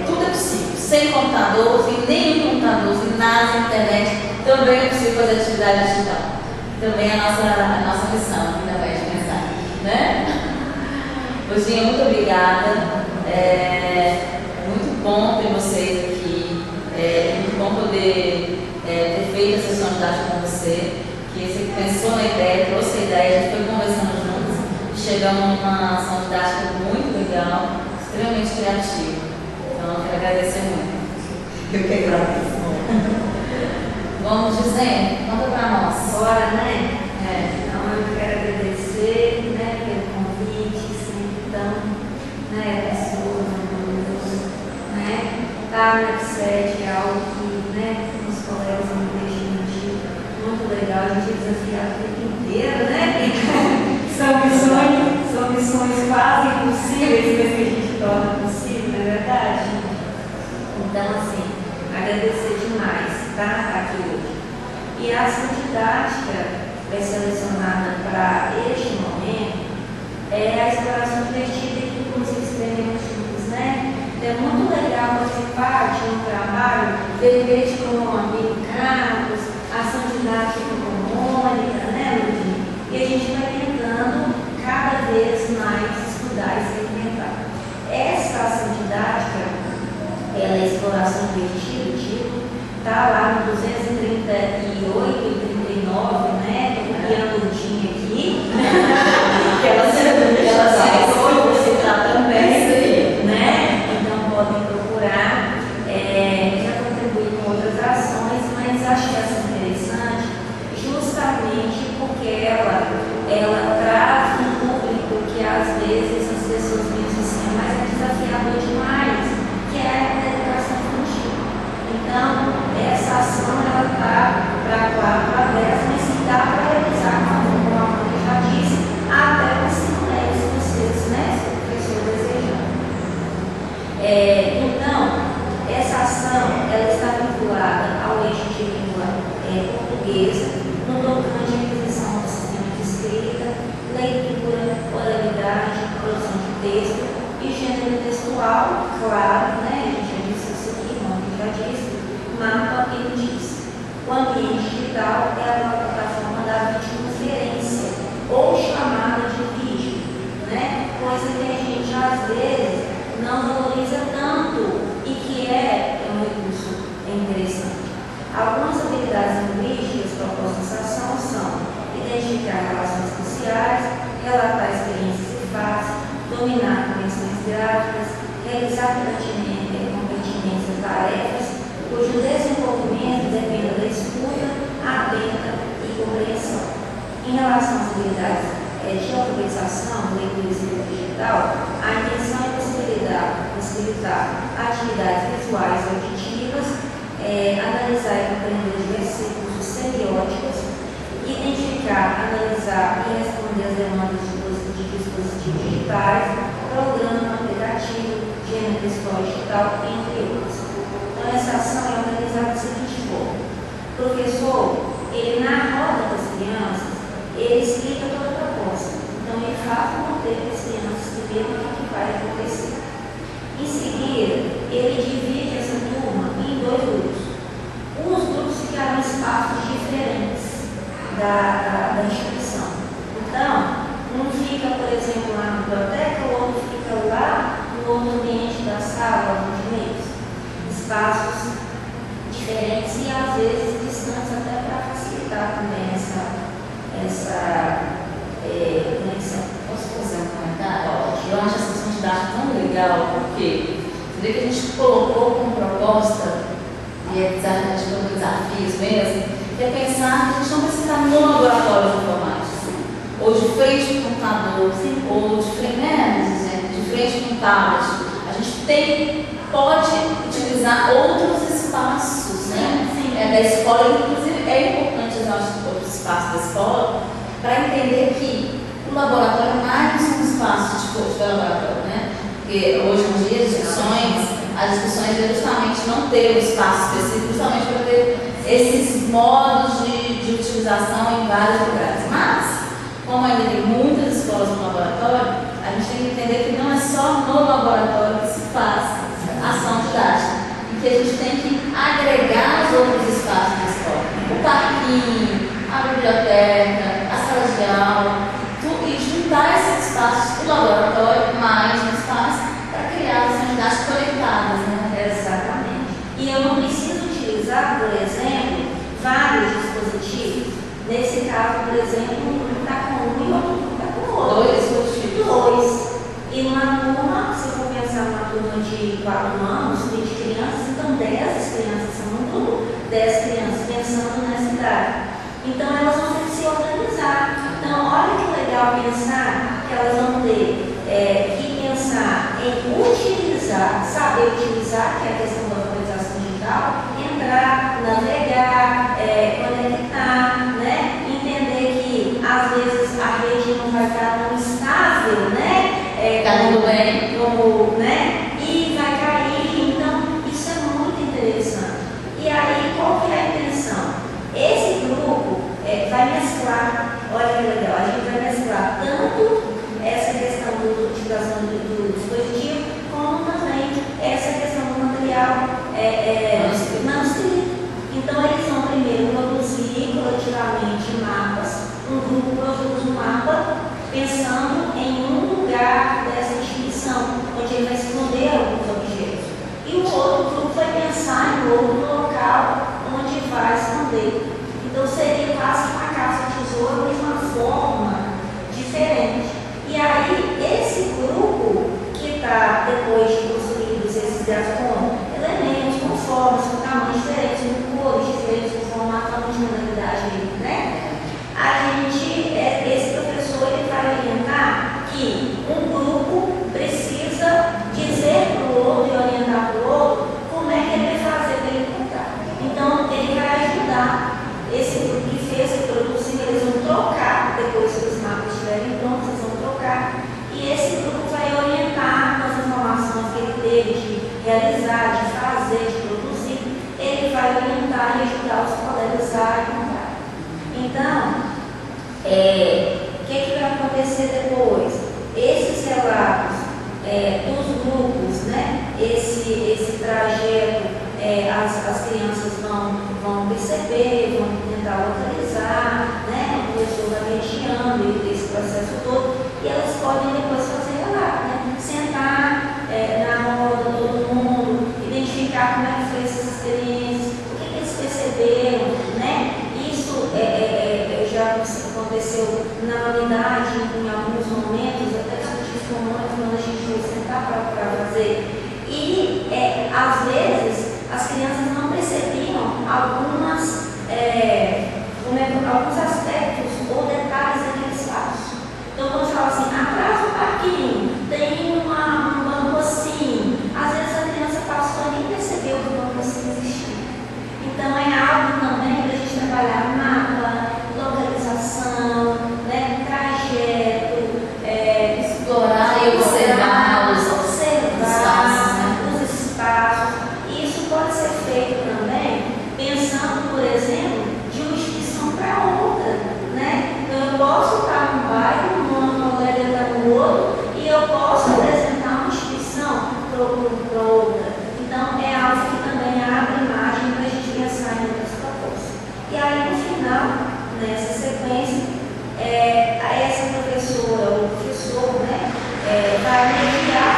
Tudo é possível, sem computador, sem nenhum computador, sem nada, sem internet, também é possível fazer atividade digital. Também é a nossa missão aqui na Vai de Mensagem, né? Luzinha, muito obrigada. Muito bom ter vocês aqui. Muito bom poder ter feito a sessão didática com você. Que você pensou na ideia, trouxe a ideia, a gente foi conversando juntos e chegamos numa ação didática muito legal, extremamente criativa. Então, eu quero agradecer muito. Eu que agradeço. Vamos dizer, conta para nós. Agora, né? Então, eu quero agradecer, né, pelo convite, sempre tão lá na sede é algo que, né, os colegas me deixam muito legal, a gente é desafiado o tempo inteiro, né? São missões quase impossíveis, mas que a gente torna possível, não é verdade? Então, assim, agradecer demais estar aqui hoje. E a ação didática é selecionada para este momento é a exploração divertida que, inclusive, escrevemos juntos, né? É muito legal fazer parte de um trabalho, de com o amigo Carlos, ação didática com Mônica, né, Ludinha? E a gente vai tentando cada vez mais estudar e se alimentar. Essa ação didática, ela é exploração divertida, tipo, está lá no 238 e 39, né? Estou copiando o Ludinha aqui. Que ela foi citar também, né? Então podem procurar. Já contribuí com outras ações, mas acho que essa é interessante justamente porque ela traz um público que às vezes as pessoas pensam assim, mas é desafiador demais, que é a educação infantil. Então, essa ação ela está para 4 a 10, mas se dá para realizar, como a Mônica já disse, até o ensino médio, se vocês, né, se o professor desejar. Então, essa ação ela está vinculada ao eixo de língua portuguesa, no tocante à aquisição do sistema de escrita, leitura, oralidade, produção de texto e gênero textual, claro, né, a gente já disse isso aqui, Mônica já disse, mapa e notícia. O ambiente digital é a plataforma da videoconferência ou chamada de vídeo, né? Coisa que a gente às vezes não valoriza tanto e que é um recurso interessante. Algumas habilidades linguísticas propostas nessa ação são identificar relações sociais, relatar experiências e fatos, dominar convenções gráficas, realizar pertinentes e tarefas, cujo desenvolvimento depende da escuta, atenta e compreensão. Em relação às habilidades de alfabetização, leitura e escrita digital, a intenção é possibilitar atividades visuais e auditivas, analisar e compreender diversos recursos semióticos, identificar, analisar e responder às demandas de dispositivos digitais, programa, aplicativo, gênero textual digital, entre outros. Então, essa ação é organizada da seguinte forma: o professor, ele na roda das crianças, ele explica toda a proposta. Então, ele faz um roteiro para as crianças saberem o que vai acontecer. Em seguida, ele divide essa turma em 2 grupos. Os grupos ficarão em espaços diferentes da instituição. Então, um fica, por exemplo, lá na biblioteca, o outro fica lá no outro ambiente da sala, nos meios. Espaços diferentes e às vezes distantes, até para facilitar também essa conexão. Posso fazer um comentário? Eu acho essa questão didática tão legal, porque você vê que a gente colocou como proposta, e é desafios mesmo, que é pensar que a gente não precisa estar no laboratório de informática, ou de frente com o computador, ou de frente, né, de frente com o tablet. A gente pode utilizar outros espaços, né, da escola, inclusive é importante usar outros espaços da escola para entender que o laboratório mais um espaço de laboratório, né? Porque hoje em dia as discussões é justamente não ter um espaço específico, justamente para ter esses modos de utilização em vários lugares. Mas, como ainda tem muitas escolas no laboratório, a gente tem que entender que não é só no laboratório que se faz ação didática, e que a gente tem que agregar os outros espaços da escola. O parquinho, a biblioteca, a sala de aula, e juntar esses espaços do laboratório mais um espaço para criar as unidades conectadas, né? Exatamente. E eu não preciso utilizar, por exemplo, vários dispositivos. Nesse caso, por exemplo, um está com um e outro está com outro. 2 dispositivos. 2. E numa turma, se eu for pensar numa turma de 4 anos, 20 crianças, então 10 crianças são um grupo, 10 crianças pensando nessa idade. Então elas vão ter que se organizar. Então, olha que legal pensar que elas vão ter que pensar em utilizar utilizar, saber utilizar, que é a questão da alfabetização digital, entrar, navegar, conectar, né? Entender que às vezes a rede não vai estar tão estável, né? Tá tudo bem. Como, né? E vai cair, então isso é muito interessante. E aí, qual que é a intenção? Esse grupo vai mesclar, olha que legal, a gente vai mesclar tanto essa questão da utilização do dispositivo, como também essa questão do material manuscrito. Então, eles vão primeiro produzir coletivamente mapas, um grupo produz um mapa pensando em um lugar dessa instituição, onde ele vai esconder alguns objetos. E o outro grupo vai pensar em outro local onde vai esconder. Então, seria quase uma caça-tesouro, mas de uma forma diferente. E aí, esse grupo que está, depois de construídos esses com elementos, com formas, com tamanhos diferentes, com cores diferentes, com formato, com modalidade, né? Esse professor ele vai orientar que um grupo precisa dizer para o outro e orientar para o outro como é que ele vai fazer para ele contar. Então, ele vai ajudar esse grupo que fez, que produziu, eles vão trocar, depois que os mapas estiverem prontos, eles vão trocar. E esse grupo vai orientar com as informações que ele teve de realizar, de fazer, de produzir, ele vai orientar e ajudar os colegas a contar. Então, o que vai acontecer depois? Esses relatos dos grupos, né? Esse trajeto, as crianças vão perceber, vão tentar localizar, né? O professor vai mediando esse processo todo, e elas podem depois fazer relato, né? Sentar na roda todo mundo, identificar como é que foi essas experiências, o que eles perceberam, né? Isso já aconteceu na unidade em alguns momentos, até discutir com quando a gente foi sentar para fazer. E às vezes as crianças não percebiam alguns aspectos ou detalhes daquele espaço. Então, quando você fala assim, atrás do parquinho tem um banco assim, às vezes a criança passou e nem percebeu que o banco assim existia. Então, é algo também para a gente trabalhar mapa, localização, né, trajeto, explorar e observar os espaços. E isso pode ser feito também pensando, por exemplo, de uma instituição para outra, né? Então, eu posso estar num bairro, uma colega está no outro, e eu posso apresentar uma instituição para outra. Então, é algo que também abre margem para a gente pensar em outras propostas. E aí, no final, nessa sequência, essa professora ou professor, né, vai mediar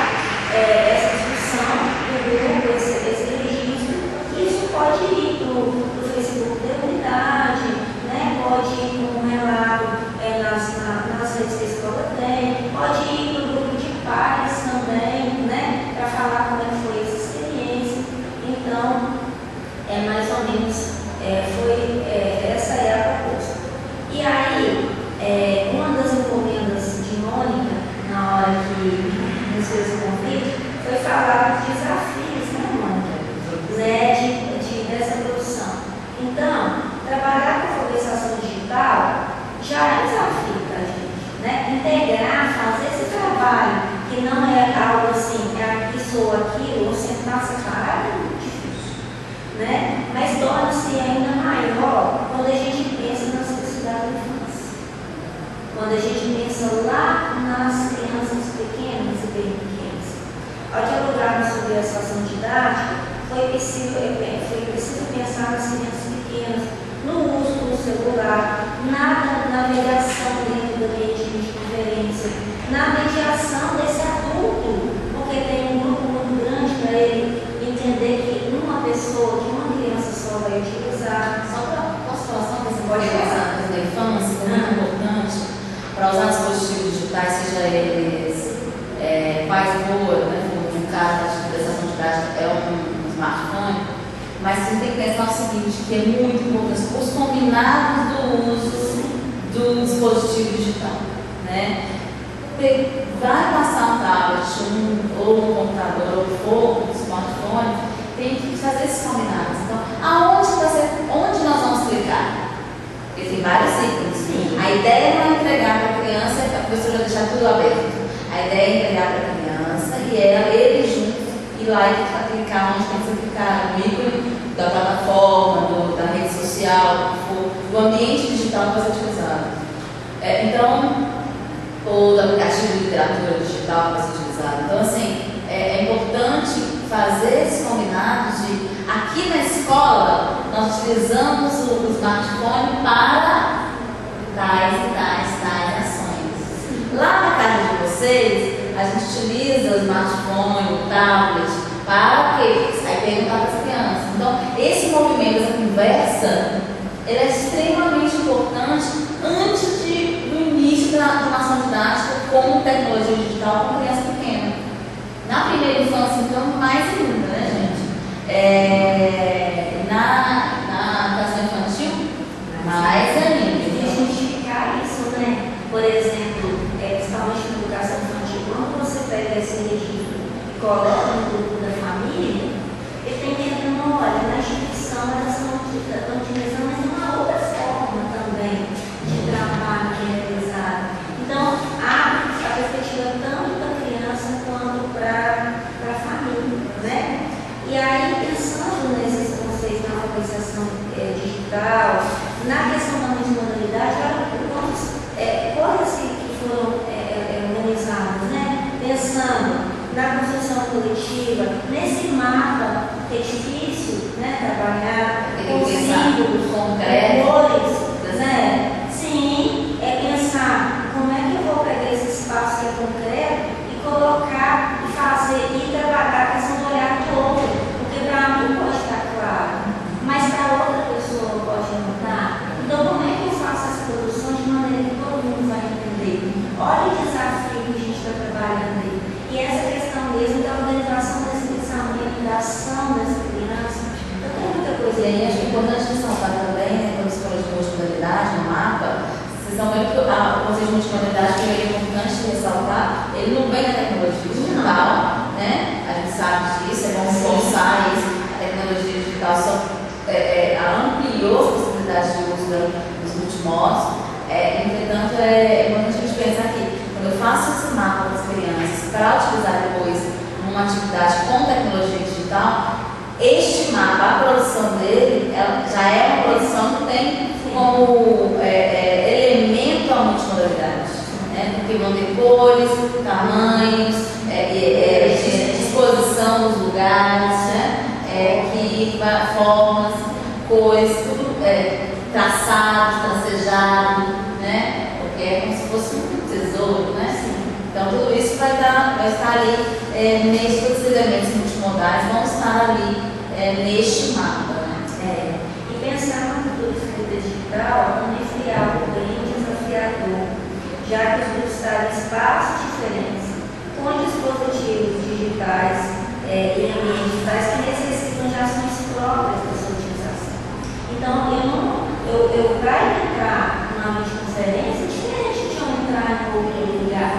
essa discussão do grupo, esse registro. Isso pode ir para o Facebook da unidade, né, pode ir para um relato nas redes que a escola tem, pode ir para o grupo de pais também, né, para falar como é que foi essa experiência. Então, mais ou menos, essa é a proposta. E aí, uma das encomendas de Mônica, na hora que nos fez o convite, foi falar dos desafios, né, Mônica, dessa produção. Então, trabalhar com a alfabetização digital já é um desafio para a gente, né? Integrar, fazer esse trabalho, que não é algo assim, isso ou aquilo, ou sentar separado, é muito difícil, né? Mas torna-se ainda maior quando a gente pensa nas necessidades da infância. Quando a gente pensa lá nas crianças pequenas e bem pequenas. Ao dialogarmos sobre a estação didática, foi preciso pensar nas crianças pequenas, no uso do celular, na navegação dentro do ambiente de conferência, na mediação desse adulto, porque tem um grupo muito grande para ele entender que uma pessoa, que uma criança só vai utilizar. Só para uma situação que você pode passar da infância, que é muito importante, para usar dispositivos digitais, seja eles pais ou, né, no caso da estação didática, é um smartphone, mas você tem que pensar o seguinte, que é muito importante, os combinados do uso do dispositivo digital, né? vai passar um tablet, ou um computador, ou o que for, um smartphone, tem que fazer esses combinados. Então, onde nós vamos clicar? Porque tem vários ícones. A ideia não é entregar para a criança, a professora deixar tudo aberto. A ideia é entregar para a criança e ele junto ir lá e clicar onde tem que clicar, no ícone da plataforma, da rede social, do ambiente digital que vai ser utilizado. Então, ou do aplicativo de literatura digital que vai ser utilizado. Então, assim, é importante fazer esses combinados de, aqui na escola, nós utilizamos o smartphone para tais e tais ações. Lá na casa de vocês, a gente utiliza o smartphone, o tablet, para quê? Aí perguntar para as crianças. Então, esse movimento, essa conversa, ele é extremamente importante antes do início da ação didática com tecnologia digital com criança pequena. Na primeira infância, então, mais ainda, né, gente? Na educação infantil, mais ainda. E justificar isso, né? Por exemplo, principalmente na educação infantil, quando você pega esse registro e coloca no grupo da família, ele tem que entrar, olha, na instituição elas estão utilizando, mas de uma outra forma também de trabalho que é realizado. Então, abre a perspectiva tanto para a criança quanto para a família, né? E aí, pensando nesses conceitos da alfabetização digital, na questão da multimodalidade, coisas que foram organizadas, né? Pensando na construção coletiva, nesse mapa que é difícil, né, trabalhar com símbolos, concretos, cores, né? Sim, pensar como é que eu vou pegar esse espaço que é concreto e colocar e fazer e trabalhar a questão do olhar do outro, porque para mim pode estar claro, mas para outra pessoa pode notar. Então, como é que eu faço essa produção de maneira que todo mundo vai entender? Olha o desafio que a gente está trabalhando aí. E essa questão mesmo da organização desse pensamento, da ação dessa criança, então tem muita coisa E aí. aí, acho que é importante ressaltar também, né, quando se fala de multimodalidade no mapa, vocês estão vendo que o conceito de multimodalidade, que é importante ressaltar, ele não vem da tecnologia digital, né? A gente sabe disso, é bom reforçar isso. A tecnologia digital só ampliou as possibilidades de uso dos multimodos. Entretanto, é importante a gente pensar que quando eu faço esse mapa para as crianças para utilizar depois numa atividade com tecnologia digital, este mapa, a produção dele, ela já é uma produção que tem como elemento a multimodalidade, né? Porque vão ter cores, tamanhos, disposição dos lugares, né? Formas, cores, tudo traçado, tracejado, né? Porque é como se fosse um tesouro, né? Então tudo isso vai estar ali, todos os elementos multimodais vão estar ali neste mapa, né? E pensar na cultura escrita digital também seria algo bem desafiador, já que os grupos estão em espaços diferentes, com dispositivos digitais e ambientes digitais que necessitam de ações próprias da sua utilização. Então, eu vai entrar numa videoconferência diferente de eu entrar em outro lugar,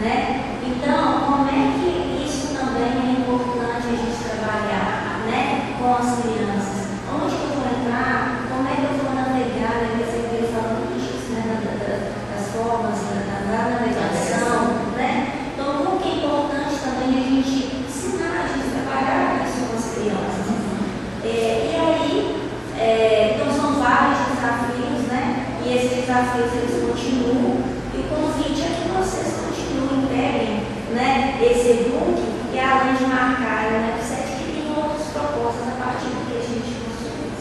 né? Então, como é que isso também é importante a gente trabalhar, né, com as crianças? Onde que eu vou entrar? Como é que eu vou navegar? Ele falando disso, né, das formas da navegação, né? Então, como que é importante também a gente ensinar, a gente trabalhar isso com as crianças. E aí, então são vários desafios, né? E esses desafios eles continuam. E o convite é que vocês continuem, peguem, né, esse e-book e além de marcar, né, você adquirir outras propostas a partir do que a gente construiu.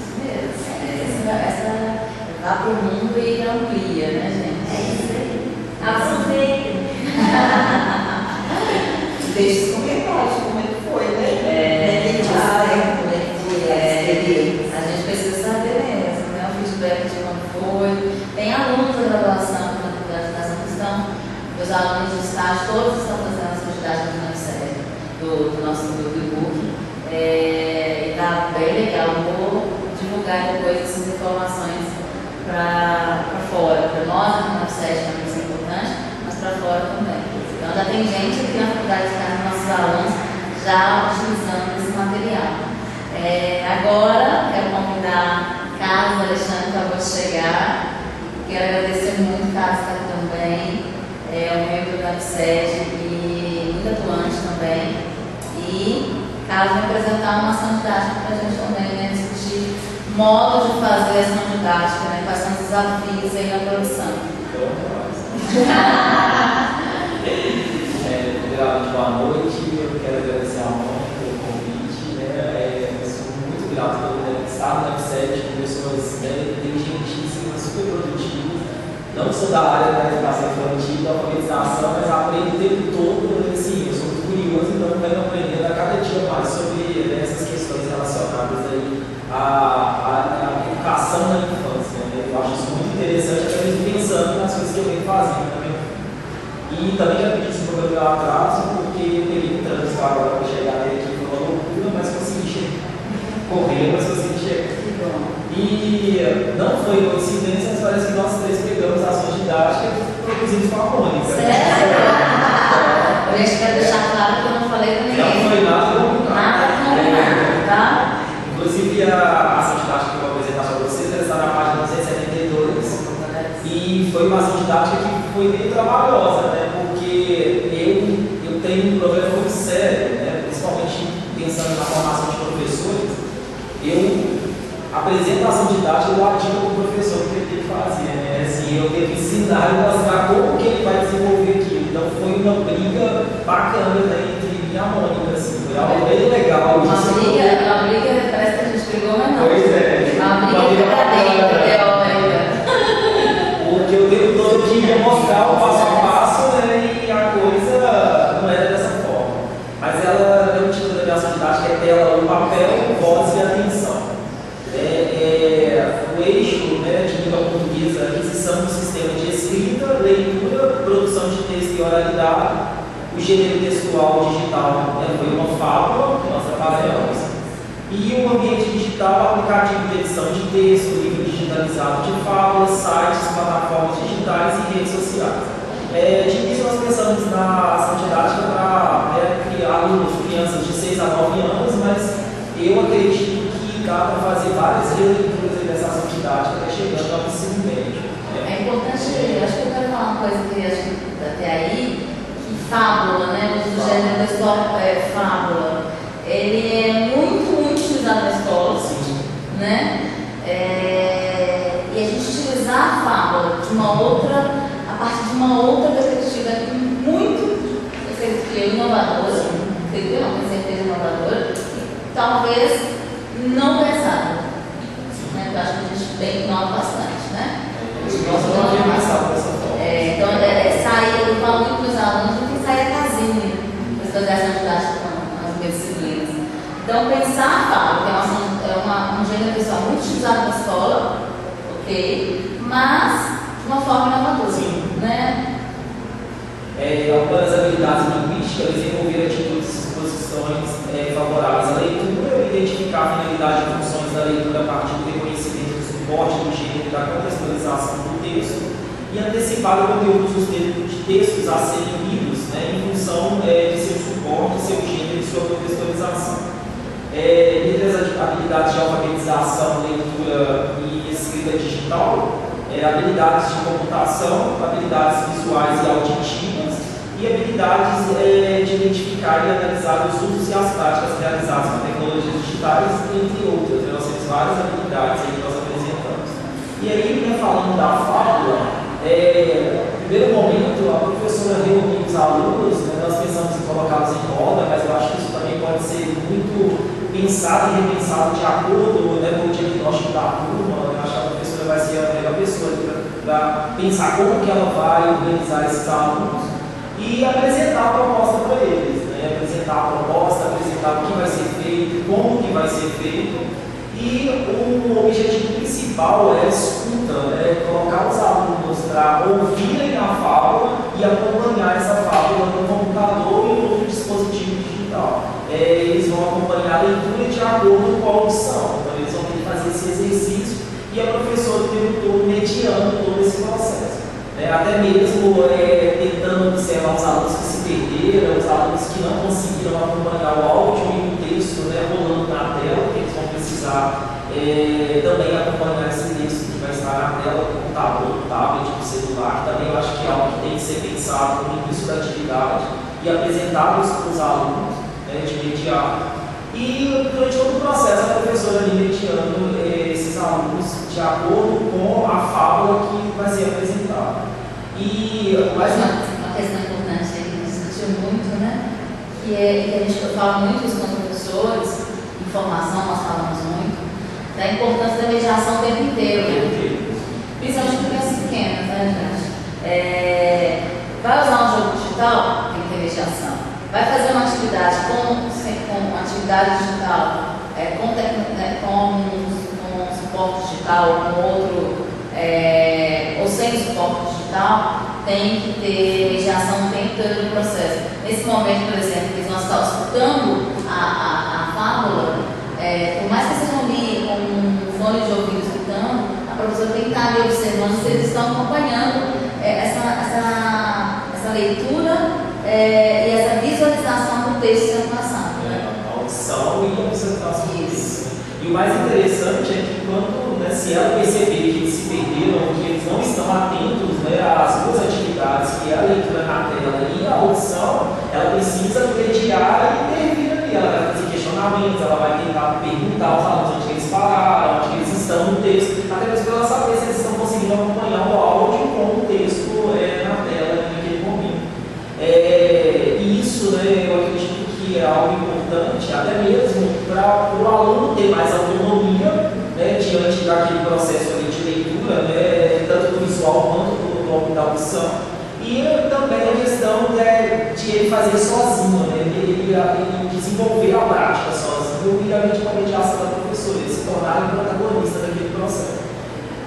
Essa vai para o mundo e amplia, né, gente? É isso aí. Aproveitem. Deixe os comentários, como é que foi, né? A gente precisa saber mesmo, né? O feedback de como foi. Tem alunos da graduação, da faculdade de educação que estão, os alunos de estágio, todos estão fazendo essa atividade no Ministério do nosso e-book. E tá bem legal. Vou divulgar depois essas informações para fora. Para nós, no Ministério, também isso é importante, mas para fora também. Então já tem gente aqui na faculdade de casa, nossos alunos, já utilizando esse material. Agora, quero convidar Carlos Alexandre, que acabou de chegar. Quero agradecer muito, Carlos está aqui também. É um membro da ABSED e muito atuante também. E Carlos vai apresentar uma ação didática para a gente também, né? Discutir modos de fazer ação didática, né? Quais são os desafios aí na produção. Primeiramente, boa noite. Eu quero agradecer a Mônica pelo convite. Eu sou muito grato por estar na ABSED com pessoas inteligentíssimas, super produtivas. Não sou da área da educação infantil, da alfabetização, mas aprendo o tempo todo. Assim, eu sou muito curioso, então venho aprendendo a cada dia mais sobre essas questões relacionadas aí à educação na infância. Eu acho isso muito interessante, até mesmo pensando nas coisas que eu venho fazendo na minha vida. E também já pedi esse programa lá atrás, porque eu peguei um trânsito agora para chegar até aqui, foi uma loucura, mas consegui chegar. Correndo, mas consegui chegar. E não foi coincidência, mas parece que nós três pegamos ações didáticas e produzimos com a Mônica. Sério? Eu quero deixar claro que eu não falei com ninguém. Não foi nada combinado. Nada combinado, tá? Inclusive, a ação didática que eu vou apresentar para vocês, ela está na página 272. E foi uma ação didática que foi bem trabalhosa, né? Porque eu tenho um problema muito sério, né? Principalmente pensando na formação de professores. Eu apresento a ação didática e eu digo para o professor o que ele tem que fazer, né? Assim, eu tenho que ensinar e mostrar como que ele vai desenvolver aquilo. Então foi uma briga bacana, né, entre mim e a Mônica, assim, foi algo bem legal. Uma briga, parece que a gente brigou, mas não. Pois é. Uma briga verdadeira, teórica. Porque o tempo todo queria mostrar o passo a passo, né, e a coisa não era dessa forma. Mas o título da minha ação didática é tela, o papel, voz e atenção. O eixo, né, de língua portuguesa, aquisição do sistema de escrita, leitura, produção de texto e oralidade, o gênero textual digital, né, foi uma fábula que nós trabalhamos, e o ambiente digital, aplicativo de edição de texto, livro digitalizado de fábulas, sites, plataformas digitais e redes sociais. De início nós pensamos na ação didática para criar alunos, crianças de 6 a 9 anos, mas eu acredito que dá para fazer várias releituras dessa ação didática chegando ao ensino médio. É importante, acho que eu quero falar uma coisa que acho que até aí, que fábula, né? O gênero textual fábula, ele é muito utilizado na escola, né? E a gente utilizar a fábula a partir de uma outra perspectiva muito, eu sei que inovadora, com certeza inovadora, e talvez não pensada. Né? Eu acho que a gente bem inova bastante, né? Nós não havíamos pensado dessa forma. Então, sair, eu falo muito para os alunos, não tem que sair da casinha para fazer ação didática com as minhas disciplinas. Então, pensar a fábula, que é um gênero pessoal muito utilizado na escola, ok? Mas de uma forma inovadora. Sim. Né? Algumas habilidades linguísticas, desenvolver atitudes e disposições favoráveis à leitura, identificar a finalidade e funções da leitura a partir do reconhecimento do suporte do gênero e da contextualização do texto, e antecipar o conteúdo dos textos a serem lidos, né, em função de seu suporte, seu gênero e sua contextualização. Entre as habilidades de alfabetização, leitura e escrita digital, habilidades de computação, habilidades visuais e auditivas e habilidades de identificar e analisar os usos e as práticas realizadas com tecnologias digitais, entre outras. Nós temos várias habilidades aí que nós apresentamos. E aí, falando da fábula, no primeiro momento, a professora reuniu os alunos, né, nós pensamos em colocá-los em roda, mas eu acho que isso também pode ser muito pensado e repensado de acordo, né, com o diagnóstico da turma. Eu acho que a professora vai ser a melhor pessoa para pensar como que ela vai organizar esses alunos e apresentar a proposta para eles, né? Apresentar a proposta, apresentar o que vai ser feito, como que vai ser feito, e o objetivo principal é a escuta, né? Colocar os alunos para ouvirem a fábula e acompanhar essa fábula no computador e no outro dispositivo digital. Eles vão acompanhar a leitura de acordo com a audição, então eles vão ter que fazer esse exercício e a professora o tempo todo mediando todo esse processo. né? Até mesmo tentando observar os alunos que se perderam, os alunos que não conseguiram acompanhar o áudio e o texto, né, rolando na tela, porque eles vão precisar também acompanhar esse texto que vai estar na tela do computador, do tablet, do celular. Também eu acho que é algo que tem que ser pensado no início da atividade e apresentado para os alunos, né, de imediato. E durante todo o processo a professora ali mediando esses alunos de acordo com a fábula que vai ser apresentada. E mais uma questão importante aí que a gente discutiu muito, né? Que a gente fala muito isso com os professores, informação nós falamos muito, da importância da mediação o tempo inteiro, né? Principalmente com crianças pequenas, né, gente? Vai usar um jogo digital, tem que ter mediação. Vai fazer uma atividade com atividade digital, com suporte digital, com outro, ou sem suporte digital, tem que ter mediação o tempo todo do processo. Nesse momento, por exemplo, que nós estamos escutando a fábula, por mais que estejam ali com um fone de ouvido escutando, a professora tem que estar ali observando se eles estão acompanhando essa leitura e essa visualização do texto sendo passado. A audição e a observação do texto. E o mais interessante é que se ela perceber que eles se perderam, que eles não estão atentos, né, às duas atividades, que é a leitura na tela e a audição, ela precisa mediar e intervir ali. Ela vai fazer questionamentos, ela vai tentar perguntar aos alunos onde eles pararam, onde eles estão no texto, até mesmo para ela saber se eles estão conseguindo acompanhar o áudio com o texto na tela naquele momento. E isso, né, eu acredito que é algo importante, até mesmo para o aluno ter mais autonomia, né, diante daquele processo ali de leitura, né, tanto do visual quanto da audição. E também a questão de ele fazer sozinho, né, ele desenvolver a prática sozinho, obviamente com a mediação da professora, ele se tornar o protagonista daquele processo.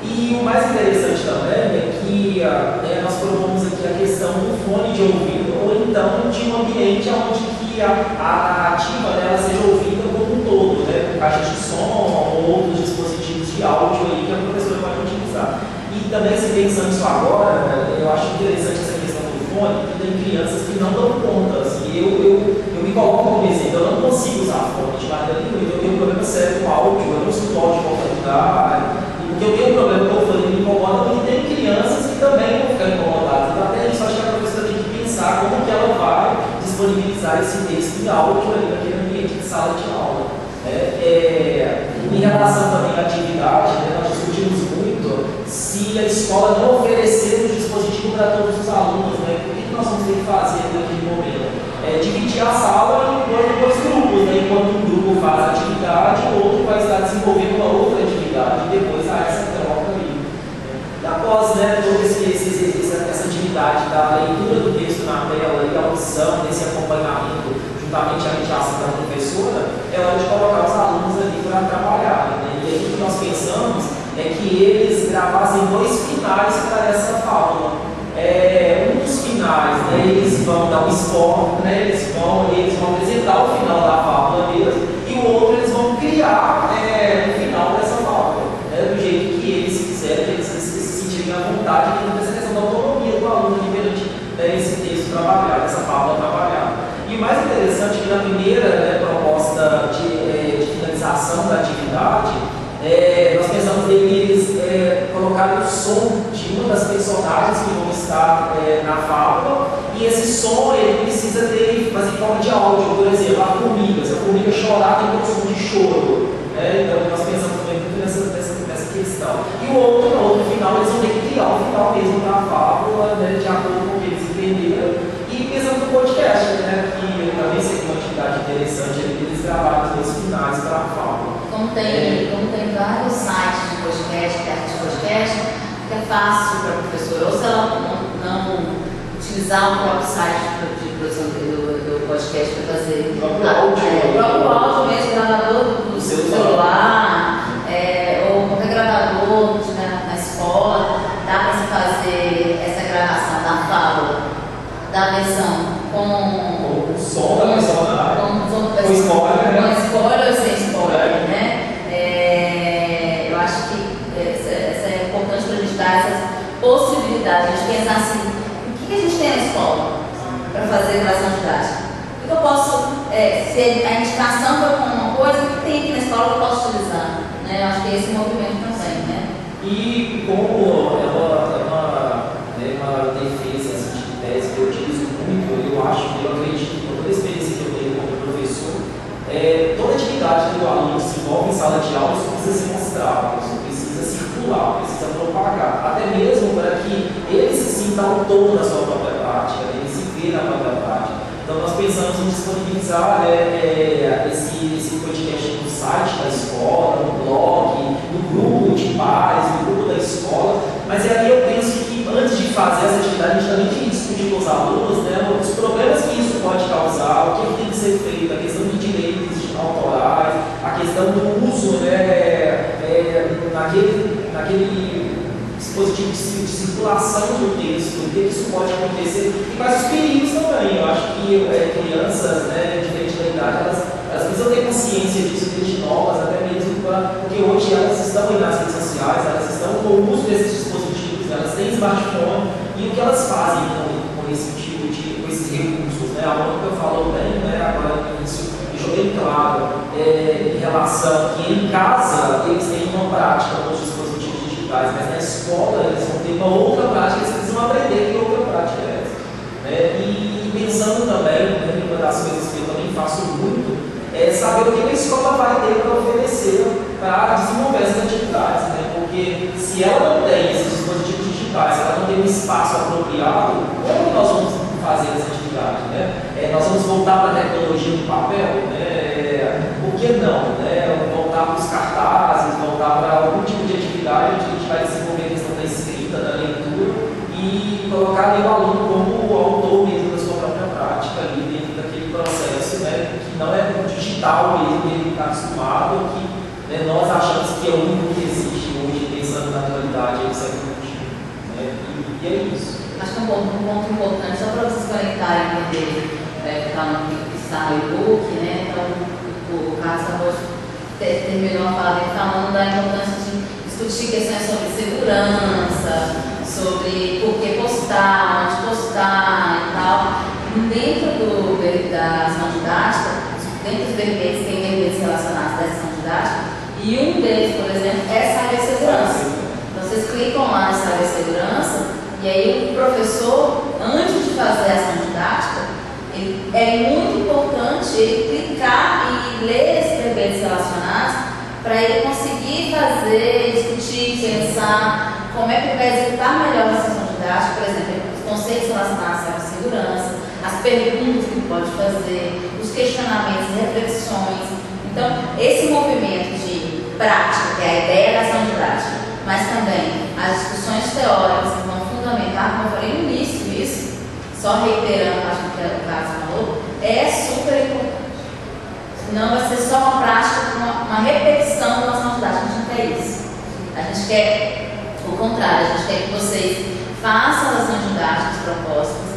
E o mais interessante também é que nós propomos aqui a questão do fone de ouvido, ou então de um ambiente onde que a narrativa ela seja ouvida como um todo, né, com caixas de som ou outros dispositivos de áudio aí que a professora pode utilizar. E também, se pensando isso agora, eu acho interessante essa questão do fone, que tem crianças que não dão conta. Assim, eu me coloco como exemplo, eu não consigo usar fone de maneira nenhuma, eu tenho um problema sério com áudio, eu não escuto áudio em qualquer lugar. Porque eu tenho um problema com o fone me incomoda, porque tem crianças que também vão ficar incomodadas. Então, até isso, acho que a professora tem que pensar como que ela vai disponibilizar esse texto em áudio ali naquele ambiente de sala de aula. Em relação também à atividade, né, nós discutimos muito se a escola não oferecer um dispositivo para todos os alunos, né, o que nós vamos ter que fazer naquele momento? Dividir a sala em dois grupos, né, enquanto um grupo faz a atividade, o outro vai estar desenvolvendo uma outra atividade, e depois há essa troca ali. E após, né, toda essa atividade da leitura do texto na tela e a audição, desse acompanhamento, juntamente à mediação da professora, é hora de colocar os alunos ali para trabalhar. Né? E aí o que nós pensamos é que eles gravassem dois finais para essa fábula. Um dos finais, né, eles vão dar um spoiler, né, eles vão apresentar o final da fábula mesmo, e o outro eles vão criar o final dessa fábula, né, do jeito que eles quiserem, que eles se sentirem à vontade, e essa questão da autonomia do aluno perante esse texto trabalhado, essa fábula trabalhada. E o mais interessante é que na primeira proposta de finalização da atividade, nós pensamos neles colocar o som de uma das personagens que vão estar na fábula, e esse som ele precisa fazer em forma de áudio. Por exemplo, a formiga, se a formiga chorar, tem um som de choro. Então nós pensamos também muito nessa questão. E o outro final, eles vão ter que criar o final mesmo da fábula, né, de acordo com o que eles entenderam. E pensando no podcast, né, que eu também sei que é uma atividade interessante, eles gravaram os dois finais para a fábula. Como tem vários sites de podcast, de podcast, fica fácil para a professora, ou se ela não utilizar o próprio site de produção do podcast para fazer o próprio áudio mesmo, gravador do celular, ou qualquer gravador que tiver na escola, dá para se fazer essa gravação da fábula, da versão com o som da personagem, com spoiler ou sem spoiler, né? Eu acho que essa é importante para a gente dar essas possibilidades. A gente se a indicação foi com uma coisa que tem aqui na escola que eu posso utilizar. Né? Eu acho que é esse movimento também. Né? E como é uma defesa assim, de tese que eu utilizo muito, eu acredito que com toda a experiência que eu tenho como professor, toda atividade que o aluno se envolve em sala de aula, isso precisa ser mostrado, isso precisa circular, precisa propagar, até mesmo para que ele se sinta autor da sua própria prática, ele se vê na própria prática. Então nós pensamos em disponibilizar esse podcast no site da escola, no blog, no grupo de pares, no grupo da escola, mas aí eu penso que antes de fazer essa atividade, a gente também tem que discutir com os alunos, né, os problemas que isso pode causar, o que tem que ser feito, a questão de direitos autorais, a questão do uso, né, naquele dispositivo de circulação do texto, o que isso pode acontecer, e quais os perigos também. Eu acho que crianças, né, diferente da idade, elas precisam ter consciência disso desde novas, até mesmo porque hoje elas estão aí nas redes sociais, elas estão com o uso desses dispositivos, elas têm smartphone, e o que elas fazem com esse tipo com esses recursos, né? A Mônica falou bem, né, agora no início, deixou bem claro, em relação que em casa eles têm uma prática com os dispositivos digitais, mas na escola eles vão ter uma outra prática, eles precisam aprender que outra prática é essa. Né? E pensando também, né, uma das coisas que eu também faço muito, é saber o que a escola vai ter para oferecer para desenvolver essas atividades, né? Porque se ela não tem esses dispositivos digitais, se ela não tem um espaço apropriado, como nós vamos fazer essa atividade? Né? Nós vamos voltar para a tecnologia do papel? Né? Por que não? Né? Voltar para os cartazes, voltar para algum tipo de atividade onde a gente vai desenvolver a questão da escrita, da leitura e colocar o aluno como autor mesmo da sua própria prática ali dentro daquele processo, né? Que não é digital mesmo, que ele está acostumado, que né, nós achamos que é o único que existe hoje, pensando na atualidade do século XXI. Né? E é isso. Acho que um ponto importante, só para vocês conectarem e entenderem que está no e-book, né? Então, o Carlos terminou a fala dele falando da importância de discutir questões sobre segurança, sobre por que postar, onde postar e tal. Dentro da ação didática, dentro dos verbetes, tem verbetes relacionados a essa ação didática, e um deles, por exemplo, é cibersegurança. Então, vocês clicam lá em cibersegurança, e aí o professor, antes de fazer a ação didática, é muito importante ele clicar e ler esses verbetes relacionados para ele conseguir fazer, discutir, pensar como é que ele vai executar melhor a ação didática, por exemplo, os conceitos relacionados à segurança, as perguntas que ele pode fazer, os questionamentos, reflexões. Então, esse movimento de prática, que é a ideia da ação didática, mas também as discussões teóricas que vão fundamentar, como eu falei no início, isso, só reiterando, acho que o Carlos falou, é super importante. Senão vai ser só uma prática, uma repetição da ação didática. A gente não quer isso. A gente quer o contrário, a gente quer que vocês façam as ações didáticas propostas,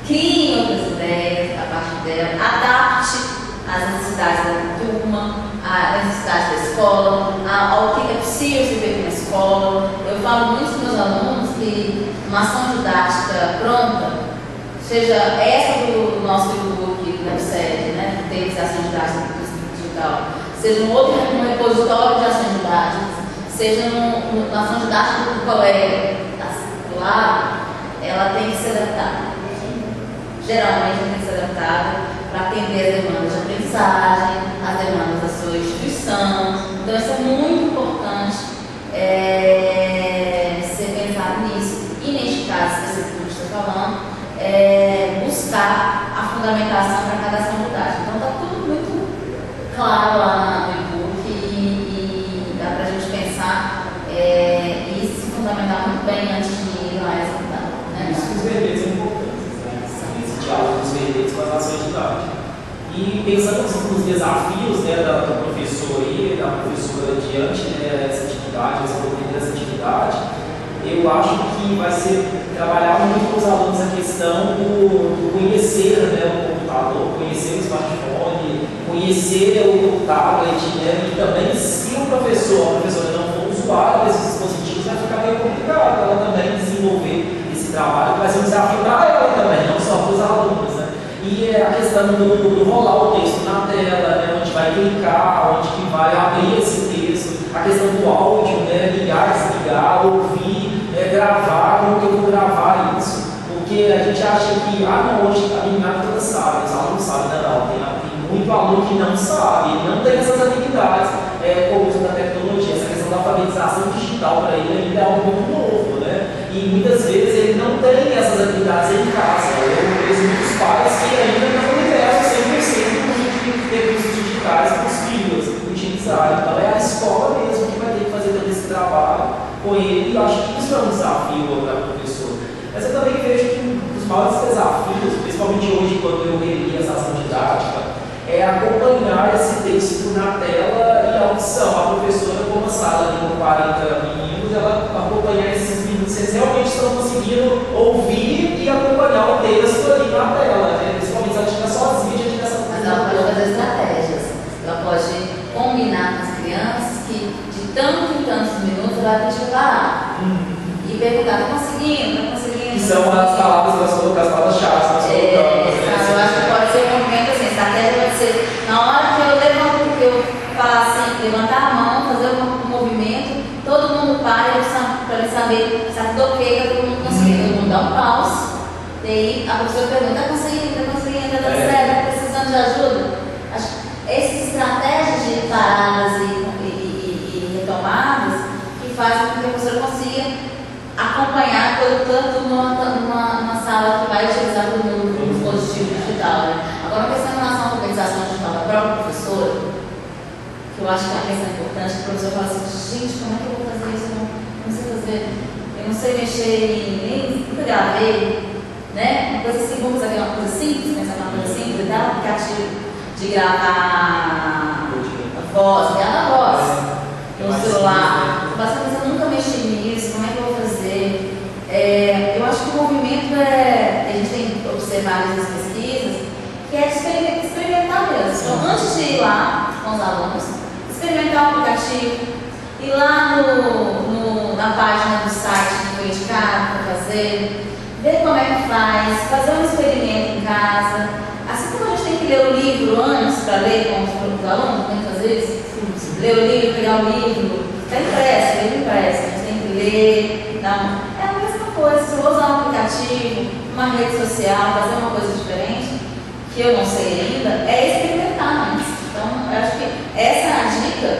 criem outras ideias a partir dela, adapte as necessidades da turma, as necessidades da escola, ao que é possível se ver na escola. Eu falo muito com meus alunos que uma ação didática pronta, seja essa do nosso e-book da sede, né, que tem ação didática digital, seja um repositório de ações didáticas, seja uma ação didática do colega do lado, ela tem que ser adaptada. Geralmente tem que ser adaptada para atender as demandas de aprendizagem, as demandas da sua instituição. Então, isso é muito importante ser pensado nisso. E neste caso específico que a gente está falando, buscar a fundamentação para cada ação didática. Então, está tudo muito claro lá no e-book e dá para a gente pensar e se fundamentar muito bem antes de ir lá executar. Né? Isso que os verbetes são importantes. Diálogo dos verbetes com as ações didáticas. E pensando nos desafios, né, do professor e da professora diante, né, dessa atividade, dessa atividade, eu acho que vai ser trabalhar muito com os alunos a questão do conhecer, né, o computador, conhecer o smartphone, conhecer o tablet, né, e também se o professor, a professora não for usuário desses dispositivos, vai ficar meio complicado ela também desenvolver esse trabalho, vai ser um desafio para ela também, não só para os alunos, né? E é a questão do rolar o texto na tela, né, onde vai clicar, onde que vai abrir esse texto, a questão do áudio, né, ligar, desligar, ouvir, gravar, como que eu vou gravar isso. Porque a gente acha que, não, hoje a meninada toda sabe, os alunos sabem, não, tem muito aluno que não sabe, ele não tem essas habilidades com o uso da tecnologia, essa questão da alfabetização digital para ele ainda é algo muito novo, né? E muitas vezes ele não tem essas habilidades em casa. Eu vejo muitos pais que ainda não liberam 100% de recursos digitais para os filhos utilizarem. Então é a escola mesmo que vai ter que fazer todo esse trabalho com ele, e eu acho que isso é um desafio para o professor. Mas eu também vejo que um dos maiores desafios, principalmente hoje quando eu relia essa ação didática, é acompanhar esse texto na tela e a audição. A professora, como a sala ali com 40 meninos, ela acompanhar esses minutos, eles realmente estão conseguindo ouvir e acompanhar o texto ali na tela, né? Principalmente se ela estiver sozinha diante dessa Mas ela pode fazer estratégias. Ela pode combinar com as crianças que de tantos em tantos minutos ela vai pedir parar. E perguntar, está conseguindo? Que são as palavras que nós colocamos, as palavras-chave que nós colocamos. Eu acho que pode ser um movimento assim, a estratégia pode ser, na hora que eu levanto, que eu falar assim, levantar a mão, fazer um movimento, todo mundo para para ele saber se está tudo ok, está todo mundo conseguindo. Todo mundo dá um pause, daí a professora pergunta, está conseguindo, está dando certo, está precisando de ajuda? Acho que essas estratégias de paradas e retomadas que fazem com que a professora consiga acompanhar todo numa sala que vai utilizar todo mundo como dispositivo digital. Né? Agora, a questão em relação à alfabetização digital da própria professora, que eu acho que é uma questão importante, que o professor fala assim, gente, como é que eu vou fazer isso? Eu não sei fazer, eu não sei mexer nem nunca gravei, né? Uma coisa assim, vamos fazer uma coisa simples, pensar uma coisa simples, dar um aplicativo de gravar a voz, gravar a voz no celular. Basicamente, eu nunca mexi nisso, como é que eu vou fazer? Eu acho que o movimento a gente tem observado nas pesquisas, que é experimentar mesmo. Então, antes de ir lá com os alunos, experimentar o aplicativo, ir lá na página do site que foi indicado para fazer, ver como é que faz, fazer um experimento em casa. Assim como a gente tem que ler o livro antes para ler com os alunos, tem que fazer isso? Ler o livro, pegar o livro, está impresso, livro impresso, a gente tem que ler. Não. É a mesma coisa, se eu vou usar um aplicativo, uma rede social, fazer uma coisa diferente, que eu não sei ainda, é experimentar antes. Então, eu acho que essa é a dica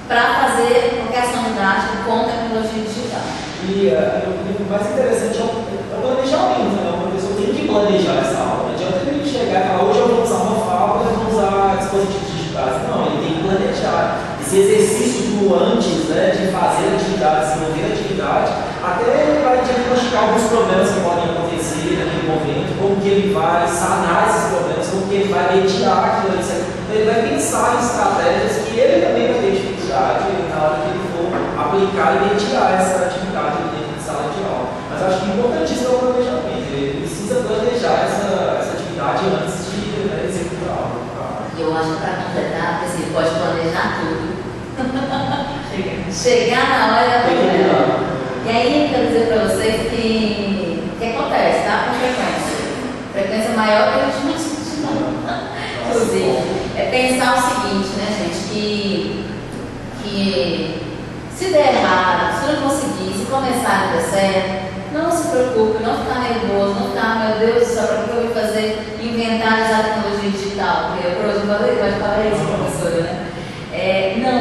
para fazer qualquer ação didática com tecnologia digital. E o mais interessante é o planejamento, né? O professor tem que planejar essa aula. Não adianta ele chegar e falar, hoje eu vou usar uma fábula, eu vou usar dispositivos digitais. Não, ele tem que planejar. Esse exercício do antes, né, de fazer atividade, desenvolver atividade, até ele vai diagnosticar alguns problemas que podem acontecer naquele momento, como que ele vai sanar esses problemas, como que ele vai mediar aquilo ali. Ele vai pensar em estratégias que ele também vai ter dificuldade na hora que ele for aplicar e mediar essa atividade dentro de sala de aula. Mas eu acho que é importantíssimo o planejamento. Ele precisa planejar essa atividade antes de executar a aula. E eu acho que para completar, porque assim, pode planejar tudo. Chegar na hora da problema. E aí, eu quero dizer para vocês que o que acontece, tá? Com frequência maior que a gente não discute, não. Inclusive, é pensar o seguinte, né, gente, que se der errado, se não conseguir, se começar a dar certo, não se preocupe, não ficar nervoso, não ficar, meu Deus do céu, para que eu vou fazer, inventar essa tecnologia digital? Porque eu, por exemplo, pode falar isso, professora, né? Não,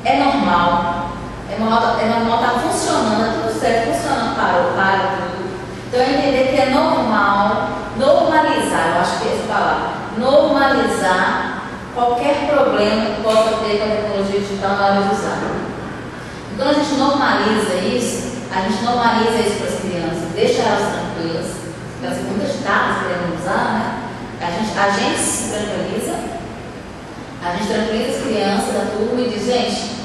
é normal. É normal estar funcionando, está tudo certo, funcionando para tudo. Então, entender que é normal normalizar, eu acho que é essa palavra, normalizar qualquer problema que possa ter com a tecnologia digital na hora de usar. Então, a gente normaliza isso para as crianças, deixa elas tranquilas, elas têm muitas datas querendo usar, né? A gente se tranquiliza, a gente tranquiliza as crianças da turma e diz, gente,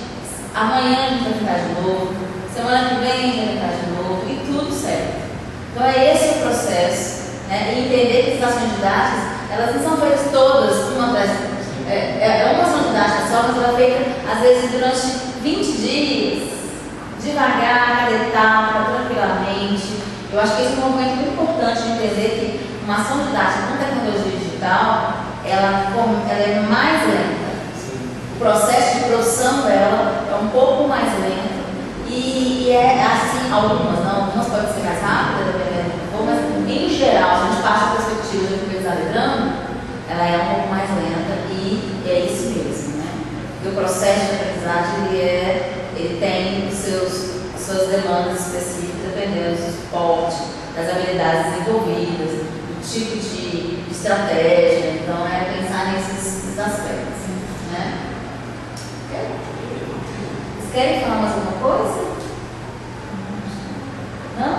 amanhã a gente vai ficar de novo, semana que vem a gente vai ficar de novo, e tudo certo. Então é esse o processo, né? E entender que as ações didáticas, elas não são feitas todas uma atrás da outra. É uma ação didática só, mas ela é feita às vezes durante 20 dias, devagar, cada etapa, tranquilamente. Eu acho que esse é um momento muito importante de entender que uma ação didática com tecnologia digital, ela é mais lenta. O processo de produção dela é um pouco mais lento e é assim, algumas podem ser mais rápidas, dependendo do que for, mas em geral, se a gente passa a perspectiva de aprendizado letrando, ela é um pouco mais lenta e é isso mesmo, né? Porque o processo de aprendizagem ele tem suas demandas específicas, dependendo do suporte, das habilidades desenvolvidas, do tipo de estratégia, então é pensar nesses aspectos, né? Vocês querem falar mais alguma coisa? Não?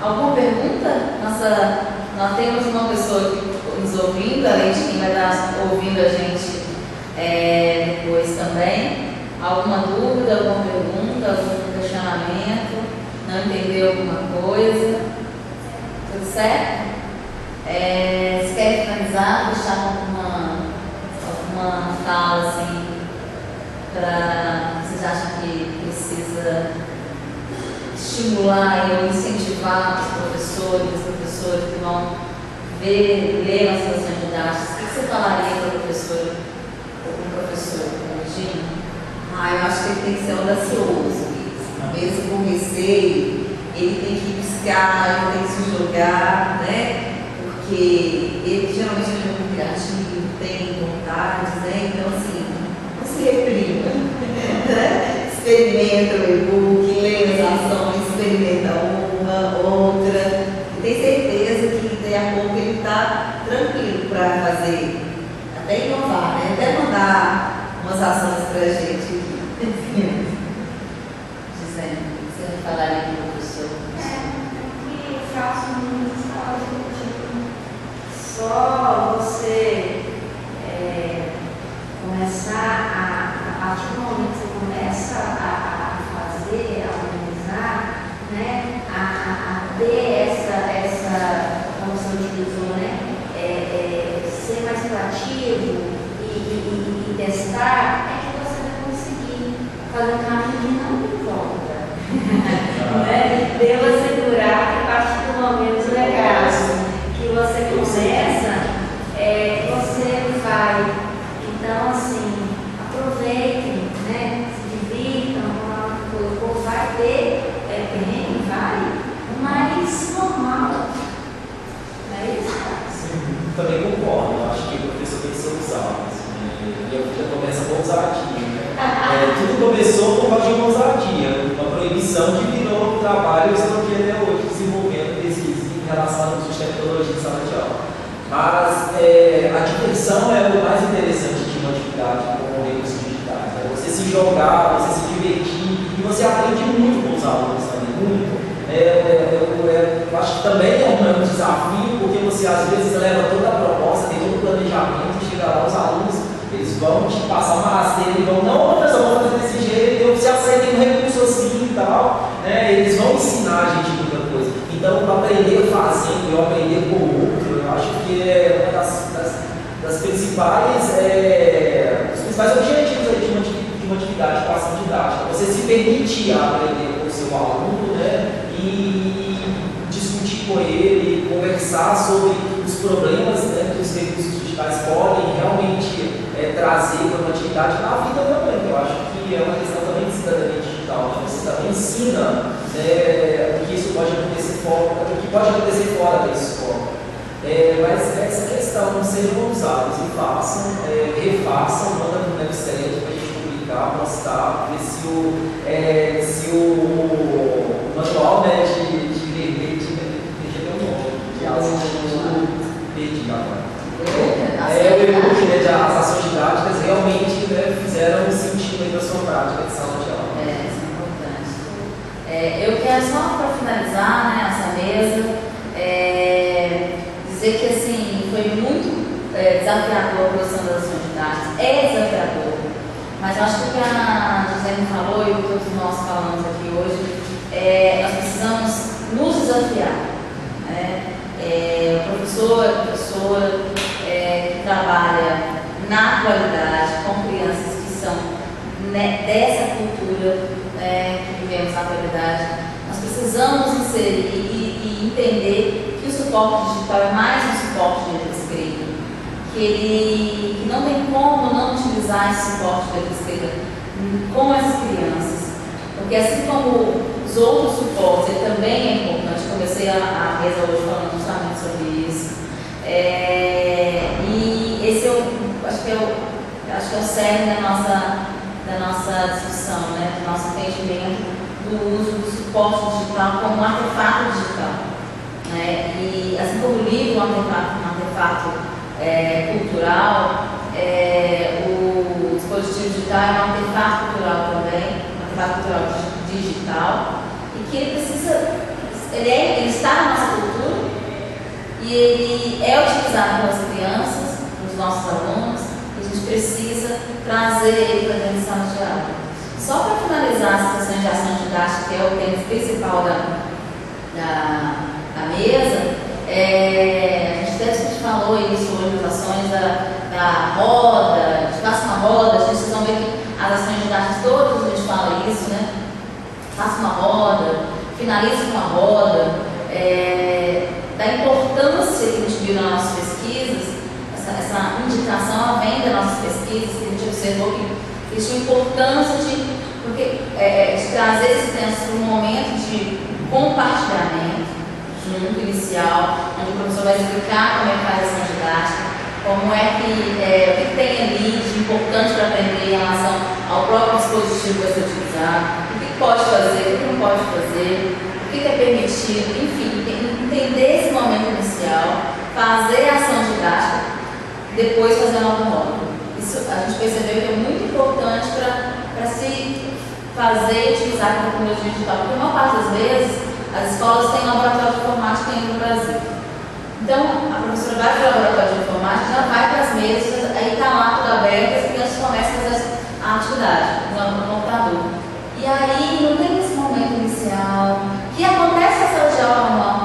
Alguma pergunta? Nós temos uma pessoa aqui nos ouvindo, além de quem vai estar ouvindo a gente depois também. Alguma dúvida, alguma pergunta, algum questionamento? Não entendeu alguma coisa? Tudo certo? Vocês querem finalizar? Deixar alguma fala assim? Vocês acham que precisa estimular ou incentivar os professores que vão ler as ações didáticas? O que você falaria para o professor ou para o professor, Regina? Eu acho que ele tem que ser audacioso. Mesmo com receio, ele tem que buscar, ele tem que se jogar, né? Porque ele geralmente é muito criativo, tem vontades, né? Então, assim, não se reprima, né? Experimenta o e-book, lê as ações, experimenta uma, outra, e tem certeza que daqui a pouco ele está tranquilo para fazer, até inovar, né? Até mandar umas ações para a gente aqui. Dizendo, você falaria para o professor? Que faço muitas coisas, tipo, só você começar a partir do momento que você começa a fazer, a organizar, né, a ter essa como você utilizou, né, ser mais proativo e testar, é que você vai conseguir fazer um caminho de não de volta. Né? Deva segurar que a partir do momento legal que você começa, você vai. Então, assim, aproveitem, né? Se divirtam, o povo vai ter perrengue, vai, mas normal. Não é isso? Sim, também concordo. Eu acho que o professor tem que ser usado. E eu já começo com ousadia. Tudo começou por causa de uma ousadia, uma proibição que virou um trabalho que eu estou aqui até hoje desenvolvendo pesquisa em relação ao uso de tecnologia em sala de aula. Mas a diversão é o mais interessante de uma atividade com recursos digitais. Você se jogar, você se divertir e você aprende muito com os alunos também, muito. Eu acho que também é um desafio, porque você às vezes leva toda a proposta, tem todo o planejamento e chega lá os alunos, eles vão te passar uma rasteira e vão, não, professor, vamos fazer desse jeito, então você aceita um recurso assim e tal, né? Eles vão ensinar a gente muita coisa. Então, aprender fazendo e aprender com o outro, eu acho que é uma das principais, dos principais objetivos de uma atividade de ação didática. Você se permitir aprender com o seu aluno, né? E discutir com ele, conversar sobre os problemas, né, que os recursos digitais podem realmente trazer para uma atividade na vida também. Eu acho que é uma questão também de cidadania digital. Você também ensina o que isso pode acontecer fora, o que pode acontecer fora da escola. Mas essa questão, sejam ousados e façam, refaçam, mandam para o website para a gente publicar, postar, ver se o manual, né, de perdi agora. O e-book de as ações didáticas realmente fizeram sentido para a sua prática de sala de aula. Isso é importante. Eu quero só para finalizar, né, essa mesa, dizer que assim, foi muito desafiador a produção das ações didáticas. É desafiador, mas acho que o que a Gisele falou e o que todos nós falamos aqui hoje, nós precisamos nos desafiar. O professor, a professora que trabalha na qualidade com crianças que são dessa cultura que vivemos na qualidade, nós precisamos inserir e entender que os suporte digital é mais um suporte de letra escrita, que não tem como não utilizar esse suporte de letra escrita com as crianças, porque assim como os outros suportes, ele também é importante. Comecei a mesa hoje falando justamente sobre isso. E esse acho que é o cerne da nossa discussão, né? Do nosso entendimento do uso do suporte digital como um artefato digital. Né? E assim como o livro é um artefato cultural, o dispositivo digital é um artefato cultural também, um artefato cultural digital, e que ele está na nossa cultura e ele é utilizado pelas crianças, pelos nossos alunos, e a gente precisa trazer ele para dentro de sala de aula. Só para finalizar as questões de ação didática, que é o tema principal da mesa, a gente até falou isso hoje, as ações da roda, de faça uma roda, vocês vão ver que as ações didáticas todas a gente fala isso, né? Faça uma roda, finalize com a roda, da importância que a gente viu nas nossas pesquisas, essa indicação ela vem das nossas pesquisas, que a gente observou que existe uma importância de trazer esse tempo para um momento de compartilhamento junto, inicial, onde o professor vai explicar como é que faz a ação didática, como é que, o que tem ali de importante para aprender em relação ao próprio dispositivo que vai ser utilizado, o que pode fazer, o que não pode fazer, o que é permitido, enfim, entender esse momento inicial, fazer a ação didática, depois fazer a nova roda. Isso a gente percebeu que é muito importante para se fazer e utilizar a tecnologia digital, porque uma parte das vezes as escolas têm laboratório de informática ainda no Brasil. Então, a professora vai para o laboratório de informática, já vai para as mesas, aí está lá tudo aberto, as crianças começam a fazer a atividade no computador. E aí não tem esse momento inicial, que acontece na sala de aula normal,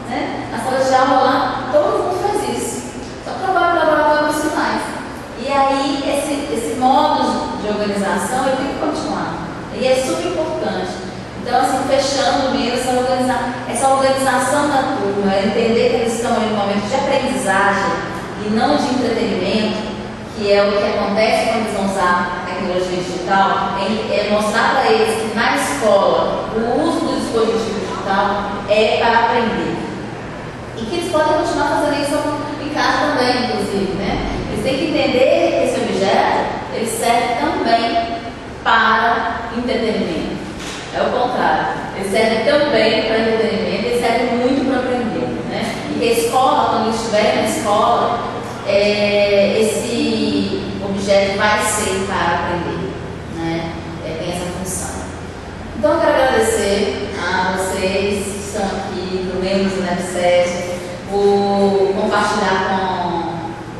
né? Na sala de aula lá, todo mundo faz isso. Só que trabalha no laboratório dos sinais. E aí, esse modo de organização, ele tem que continuar. E é super importante. Então, assim, fechando mesmo essa organização da turma, entender que eles estão em um momento de aprendizagem e não de entretenimento, que é o que acontece quando eles vão usar a tecnologia digital, é mostrar para eles que na escola o uso do dispositivo digital é para aprender. E que eles podem continuar fazendo isso em casa também, inclusive, né? Eles têm que entender que esse objeto ele serve também para entretenimento. É o contrário. Ele serve também para entretenimento, ele serve muito para aprender, né? E que a escola, quando eles estiverem na escola, esse objeto vai ser para aprender, né? Tem essa função. Então, eu quero agradecer a vocês que estão aqui, do membros do NEPSES, por compartilhar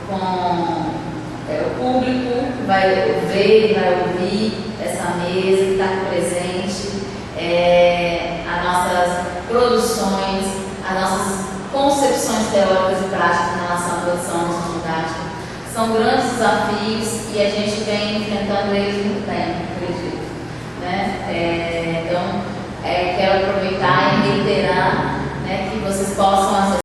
com o público que vai ver, vai ouvir essa mesa, que está aqui presente, as nossas produções, as nossas concepções teóricas e práticas em relação à produção da didática. São grandes desafios e a gente vem enfrentando eles muito bem, acredito. Né? Então, quero